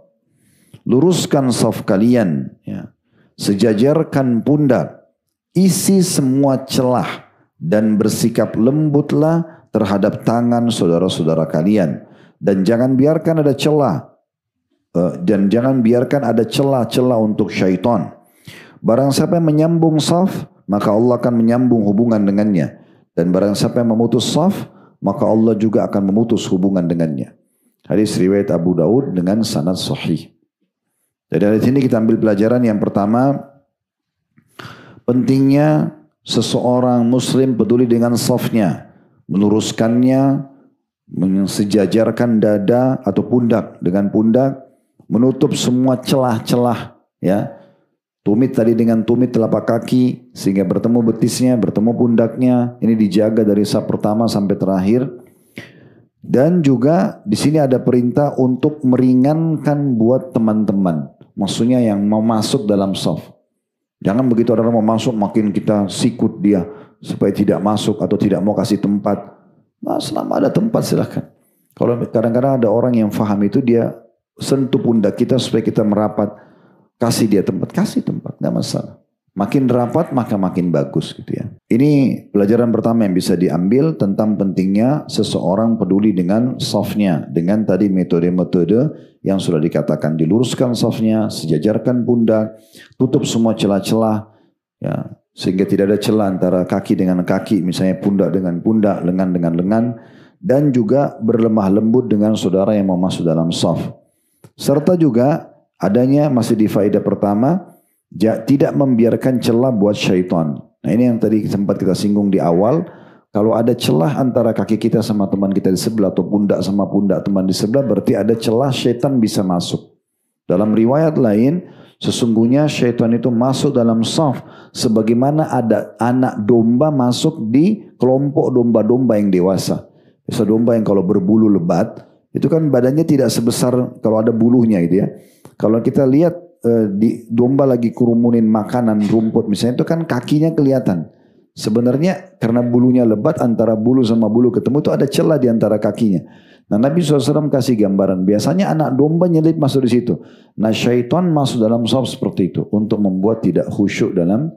Luruskan saf kalian ya. Sejajarkan pundak, isi semua celah dan bersikap lembutlah terhadap tangan saudara-saudara kalian, dan jangan biarkan ada celah celah untuk syaitan. Barang siapa yang menyambung saf, maka Allah akan menyambung hubungan dengannya, dan barang siapa yang memutus saf, maka Allah juga akan memutus hubungan dengannya. Hadis riwayat Abu Dawud dengan sanad sahih. Dari hadis ini kita ambil pelajaran yang pertama, pentingnya seseorang muslim peduli dengan safnya, meluruskannya, mensejajarkan dada atau pundak dengan pundak, menutup semua celah-celah ya. Tumit tadi dengan tumit telapak kaki sehingga bertemu betisnya, bertemu pundaknya. Ini dijaga dari saf pertama sampai terakhir. Dan juga di sini ada perintah untuk meringankan buat teman-teman. Maksudnya yang mau masuk dalam saf. Jangan begitu ada orang mau masuk makin kita sikut dia supaya tidak masuk atau tidak mau kasih tempat. Nah, selama ada tempat silahkan. Kalau kadang-kadang ada orang yang faham itu, dia sentuh pundak kita supaya kita merapat. Kasih dia tempat, kasih tempat, nggak masalah. Makin rapat maka makin bagus gitu ya. Ini pelajaran pertama yang bisa diambil tentang pentingnya seseorang peduli dengan safnya. Dengan tadi metode-metode yang sudah dikatakan, diluruskan safnya, sejajarkan pundak, tutup semua celah-celah ya. Sehingga tidak ada celah antara kaki dengan kaki, misalnya pundak dengan pundak, lengan dengan lengan, dan juga berlemah lembut dengan saudara yang mau masuk dalam saf. Serta juga adanya masih di faedah pertama, tidak membiarkan celah buat syaitan. Nah ini yang tadi sempat kita singgung di awal, kalau ada celah antara kaki kita sama teman kita di sebelah atau pundak sama pundak teman di sebelah, berarti ada celah syaitan bisa masuk. Dalam riwayat lain, sesungguhnya syaitan itu masuk dalam saf sebagaimana ada anak domba masuk di kelompok domba-domba yang dewasa. Biasa domba yang kalau berbulu lebat, itu kan badannya tidak sebesar kalau ada bulunya gitu ya. Kalau kita lihat di domba lagi kerumunin makanan rumput misalnya, itu kan kakinya kelihatan. Sebenarnya karena bulunya lebat, antara bulu sama bulu ketemu itu ada celah di antara kakinya. Nah Nabi SAW kasih gambaran, biasanya anak domba nyelip masuk di situ. Nah syaitan masuk dalam saf seperti itu untuk membuat tidak khusyuk dalam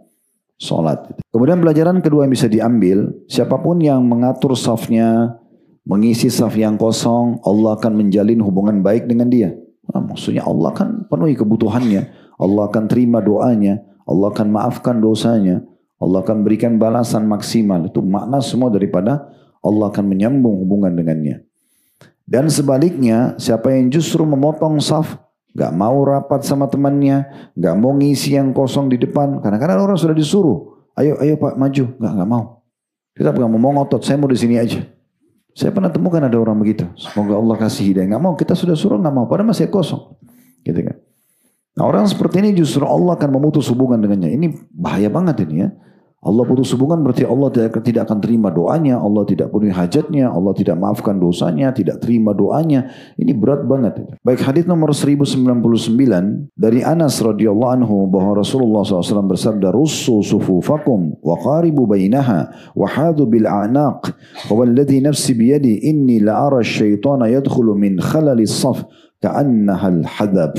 sholat. Kemudian pelajaran kedua yang bisa diambil, siapapun yang mengatur safnya, mengisi saf yang kosong, Allah akan menjalin hubungan baik dengan dia. Nah, maksudnya Allah kan penuhi kebutuhannya. Allah akan terima doanya, Allah akan maafkan dosanya, Allah akan berikan balasan maksimal. Itu makna semua daripada Allah akan menyambung hubungan dengannya. Dan sebaliknya, siapa yang justru memotong saf, gak mau rapat sama temannya, gak mau ngisi yang kosong di depan. Kadang-kadang orang sudah disuruh, ayo Pak maju, gak mau. Kita gak mau ngotot, saya mau di sini aja. Saya pernah temukan ada orang begitu. Semoga Allah kasih hidayah. Gak mau, kita sudah suruh gak mau, padahal masih kosong. Gitu kan. Nah orang seperti ini justru Allah akan memutus hubungan dengannya. Ini bahaya banget ini ya. Allah putus hubungan berarti Allah tidak akan terima doanya, Allah tidak penuhi hajatnya, Allah tidak maafkan dosanya, tidak terima doanya. Ini berat banget. Baik, hadis nomor 1099 dari Anas radhiyallahu anhu bahwa Rasulullah SAW bersabda, "Russu sufufakum wa qaribu bainaha wa hadu bil a'naq wa walladhi nafsi biyadi inni la ara asyaitana yadkhulu min khalali saf ka'annaha al-hadab."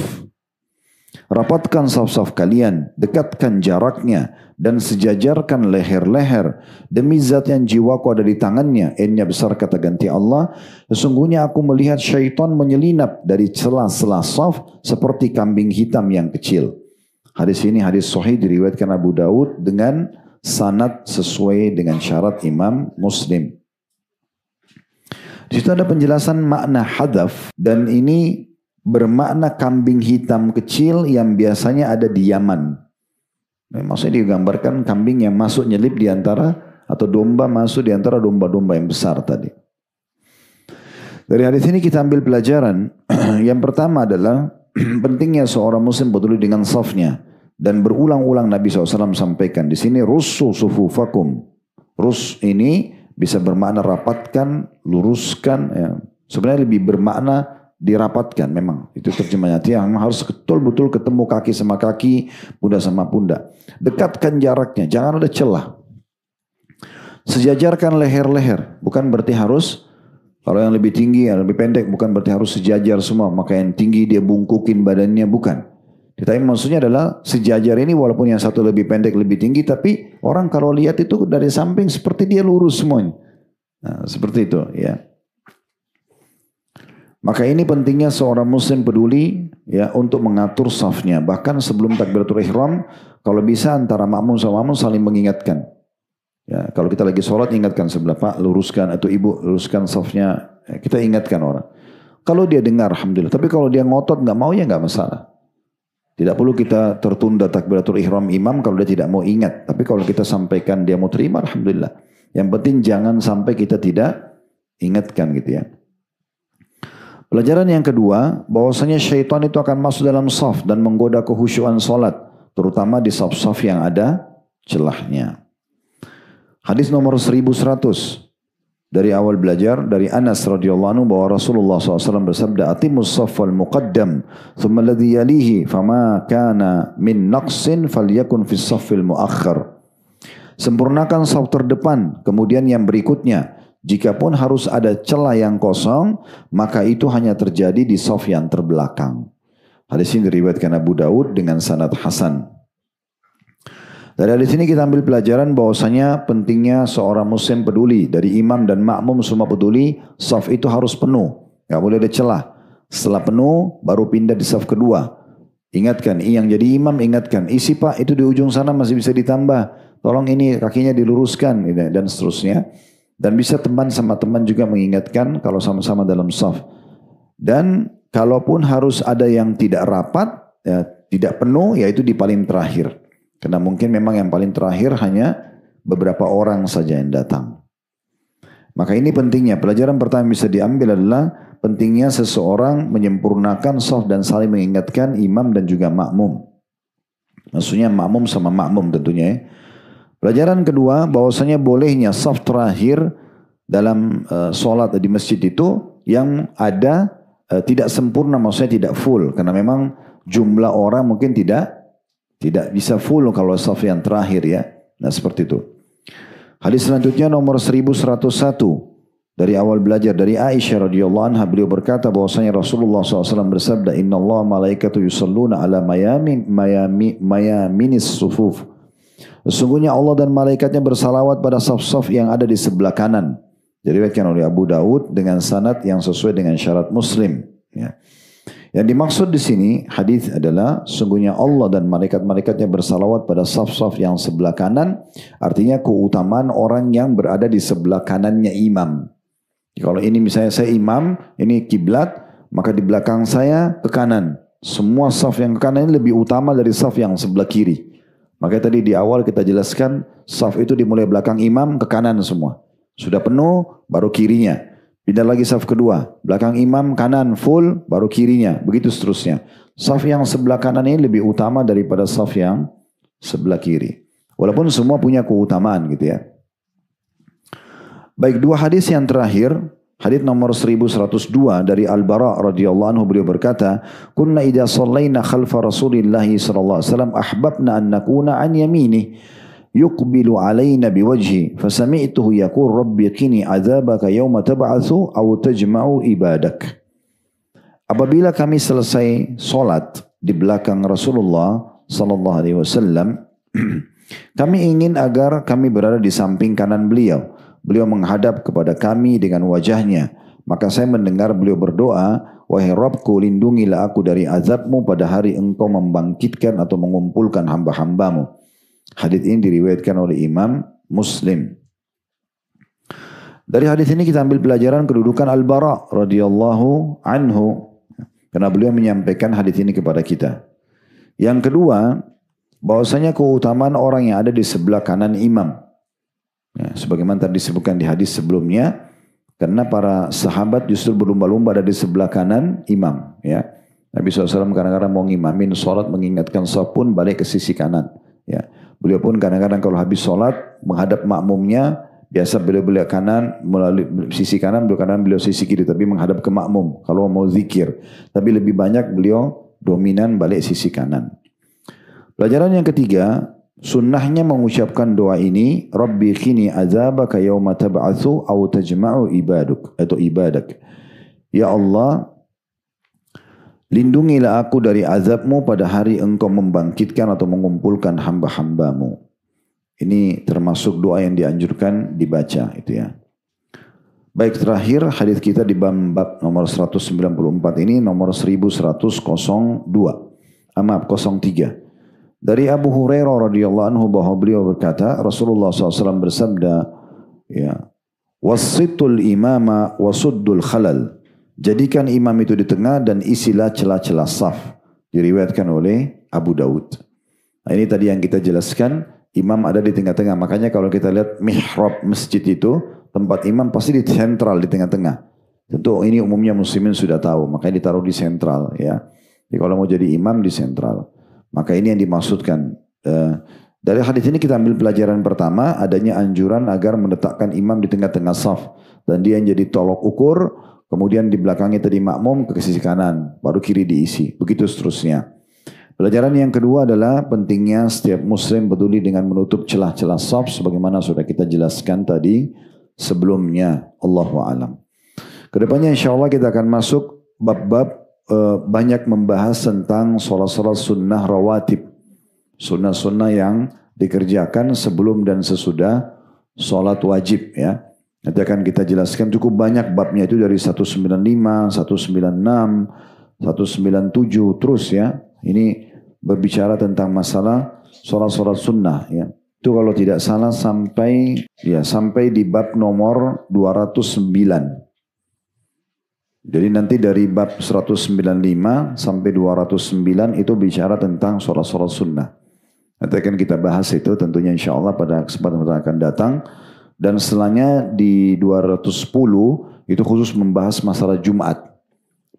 Rapatkan saf-saf kalian, dekatkan jaraknya, dan sejajarkan leher-leher. Demi zat yang jiwaku ada di tangannya, N-nya besar kata ganti Allah, sesungguhnya aku melihat syaitan menyelinap dari sela-sela saf seperti kambing hitam yang kecil. Hadis ini hadis sahih diriwayatkan Abu Daud dengan sanad sesuai dengan syarat Imam Muslim. Di situ ada penjelasan makna hadaf, dan ini bermakna kambing hitam kecil yang biasanya ada di Yaman. Maksudnya digambarkan kambing yang masuk nyelip di antara, atau domba masuk di antara domba-domba yang besar tadi. Dari hadis ini kita ambil pelajaran. Yang pertama adalah pentingnya seorang muslim peduli dengan safnya. Dan berulang-ulang Nabi SAW sampaikan di sini, russu sufufakum. Rus ini bisa bermakna rapatkan, luruskan. Ya. Sebenarnya lebih bermakna dirapatkan memang. Itu terjemahnya. Yang harus betul-betul ketemu kaki sama kaki, pundak sama pundak. Dekatkan jaraknya, jangan ada celah. Sejajarkan leher-leher. Bukan berarti harus, kalau yang lebih tinggi, yang lebih pendek, bukan berarti harus sejajar semua. Maka yang tinggi dia bungkukin badannya, bukan. Tapi maksudnya adalah sejajar ini walaupun yang satu lebih pendek, lebih tinggi, tapi orang kalau lihat itu dari samping seperti dia lurus semuanya. Nah, seperti itu ya. Maka ini pentingnya seorang muslim peduli ya untuk mengatur safnya. Bahkan sebelum takbiratul ihram, kalau bisa antara makmum sama makmum saling mengingatkan. Ya, kalau kita lagi sholat ingatkan sebelah, Pak luruskan, atau Ibu luruskan safnya. Ya, kita ingatkan orang. Kalau dia dengar alhamdulillah. Tapi kalau dia ngotot nggak mau ya nggak masalah. Tidak perlu kita tertunda takbiratul ihram imam kalau dia tidak mau ingat. Tapi kalau kita sampaikan dia mau terima alhamdulillah. Yang penting jangan sampai kita tidak ingatkan gitu ya. Pelajaran yang kedua, bahwasanya syaitan itu akan masuk dalam saf dan menggoda kehusyuan salat, terutama di saf-saf yang ada celahnya. Hadis nomor 1100 dari awal belajar dari Anas radhiyallahu anhu bahwa Rasulullah SAW bersabda, "Atimus saffal muqaddam, thumma alladhi yalihi, fama kana min naqsin falyakun fis saffil muakhkhar." Sempurnakan saf terdepan, kemudian yang berikutnya. Jikapun harus ada celah yang kosong, maka itu hanya terjadi di saf yang terbelakang. Hadis ini diriwayatkan Abu Daud dengan sanad hasan. Dari hadis ini kita ambil pelajaran bahwasanya pentingnya seorang muslim peduli. Dari imam dan makmum semua peduli, saf itu harus penuh. Gak boleh ada celah. Setelah penuh, baru pindah di saf kedua. Ingatkan, yang jadi imam ingatkan. Isi Pak, itu di ujung sana masih bisa ditambah. Tolong ini kakinya diluruskan, dan seterusnya. Dan bisa teman sama teman juga mengingatkan kalau sama-sama dalam saf. Dan kalaupun harus ada yang tidak rapat, ya, tidak penuh, yaitu di paling terakhir. Karena mungkin memang yang paling terakhir hanya beberapa orang saja yang datang. Maka ini pentingnya. Pelajaran pertama yang bisa diambil adalah pentingnya seseorang menyempurnakan saf dan saling mengingatkan imam dan juga makmum. Maksudnya makmum sama makmum tentunya ya. Pelajaran kedua, bahwasanya bolehnya saf terakhir dalam sholat di masjid itu yang ada tidak sempurna, maksudnya tidak full. Karena memang jumlah orang mungkin tidak bisa full kalau saf yang terakhir ya. Nah seperti itu. Hadis selanjutnya nomor 1101 dari awal belajar dari Aisyah radhiyallahu anha, beliau berkata bahwasanya Rasulullah SAW bersabda, Inna Allah malaikatu yusalluna ala mayaminis sufuf. Sesungguhnya Allah dan malaikatnya bersalawat pada saf-saf yang ada di sebelah kanan. Diriwayatkan oleh Abu Daud dengan sanad yang sesuai dengan syarat Muslim. Ya. Yang dimaksud di sini hadis adalah sungguhnya Allah dan malaikat-malaikatnya bersalawat pada saf-saf yang sebelah kanan, artinya keutamaan orang yang berada di sebelah kanannya imam. Kalau ini misalnya saya imam, ini kiblat, maka di belakang saya ke kanan. Semua saf yang ke kanan ini lebih utama dari saf yang sebelah kiri. Makanya tadi di awal kita jelaskan saf itu dimulai belakang imam ke kanan semua. Sudah penuh baru kirinya. Pindah lagi saf kedua, belakang imam kanan full, baru kirinya, begitu seterusnya. Saf yang sebelah kanan ini lebih utama daripada saf yang sebelah kiri. Walaupun semua punya keutamaan gitu ya. Baik, dua hadis yang terakhir, hadis nomor 1102 dari Al-Bara radhiyallahu anhu, beliau berkata, "Kunna idza shallaina khalfa Rasulillah sallallahu alaihi wasallam ahbabna an nakuna an yaminih. Yuqbilu alaina biwajhi fasami'tuhu yaqul rabbi qini adzabaka yawma tab'atsu aw tajma'u ibadak." Apabila kami selesai solat di belakang Rasulullah sallallahu alaihi wasallam, kami ingin agar kami berada di samping kanan beliau. Beliau menghadap kepada kami dengan wajahnya. Maka saya mendengar beliau berdoa, "Wahai Rabbku, lindungilah aku dari azabmu pada hari engkau membangkitkan atau mengumpulkan hamba-hambamu." Hadis ini diriwayatkan oleh Imam Muslim. Dari hadis ini kita ambil pelajaran kedudukan Al-Bara radhiyallahu anhu, karena beliau menyampaikan hadis ini kepada kita. Yang kedua, bahwasanya keutamaan orang yang ada di sebelah kanan imam. Ya, sebagaimana tadi disebutkan di hadis sebelumnya, karena para sahabat justru berlomba-lomba ada di sebelah kanan imam. Ya, Nabi SAW kadang-kadang mau ngimamin sholat, mengingatkan saf pun balik ke sisi kanan. Ya. Beliau pun kadang-kadang kalau habis sholat menghadap makmumnya, biasa beliau kanan melalui sisi kanan, beliau sisi kiri, tapi menghadap ke makmum kalau mau zikir. Tapi lebih banyak beliau dominan balik sisi kanan. Pelajaran yang ketiga, sunnahnya mengucapkan doa ini, Rabbi qini azabaka yawma tab'atsu aw tajma'u ibadak. Ya Allah, lindungilah aku dari azabmu pada hari engkau membangkitkan atau mengumpulkan hamba-hambamu. Ini termasuk doa yang dianjurkan dibaca itu ya. Baik, terakhir hadis kita di bab nomor 194 ini nomor 1102. 03. Dari Abu Hurairah radhiyallahu anhu bahwa beliau berkata, Rasulullah SAW bersabda, ya, "Wassitul imama wasuddul khalal." Jadikan imam itu di tengah dan isilah celah-celah saf. Diriwayatkan oleh Abu Daud. Nah, ini tadi yang kita jelaskan, imam ada di tengah-tengah. Makanya kalau kita lihat mihrab masjid itu, tempat imam pasti di sentral, di tengah-tengah. Tentu ini umumnya muslimin sudah tahu, makanya ditaruh di sentral. Ya. Jadi kalau mau jadi imam di sentral. Maka ini yang dimaksudkan. Dari hadis ini kita ambil pelajaran pertama, adanya anjuran agar meletakkan imam di tengah-tengah saf. Dan dia yang jadi tolok ukur. Kemudian di belakangnya tadi makmum ke sisi kanan, baru kiri diisi. Begitu seterusnya. Pelajaran yang kedua adalah pentingnya setiap muslim peduli dengan menutup celah-celah saf sebagaimana sudah kita jelaskan tadi sebelumnya. Allahu a'lam. Kedepannya insyaAllah kita akan masuk bab-bab banyak membahas tentang sholat-sholat sunnah rawatib. Sunnah-sunnah yang dikerjakan sebelum dan sesudah sholat wajib ya. Nanti akan kita jelaskan cukup banyak babnya itu dari 195, 196, 197 terus ya. Ini berbicara tentang masalah sholat-sholat sunnah ya. Itu kalau tidak salah sampai di bab nomor 209. Jadi nanti dari bab 195 sampai 209 itu bicara tentang sholat-sholat sunnah. Nanti akan kita bahas itu tentunya insya Allah pada kesempatan yang akan datang. Dan setelahnya di 210 itu khusus membahas masalah Jumat.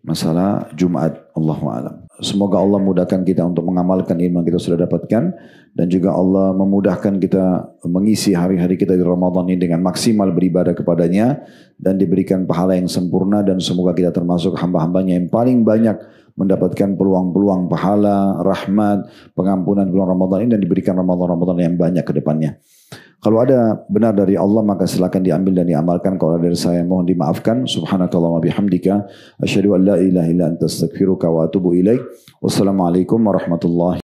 Masalah Jumat, Allahu a'lam. Semoga Allah mudahkan kita untuk mengamalkan ilmu yang kita sudah dapatkan. Dan juga Allah memudahkan kita mengisi hari-hari kita di Ramadan ini dengan maksimal beribadah kepadanya. Dan diberikan pahala yang sempurna. Dan semoga kita termasuk hamba-hambanya yang paling banyak mendapatkan peluang-peluang pahala, rahmat, pengampunan bulan Ramadan ini. Dan diberikan Ramadan-Ramadan yang banyak ke depannya. Kalau ada benar dari Allah maka silakan diambil dan diamalkan. Kalau dari saya mohon dimaafkan. Subhanakallahumma bihamdika asyhadu an la ilaha illa anta astaghfiruka wa atubu ilaik. Wassalamualaikum warahmatullahi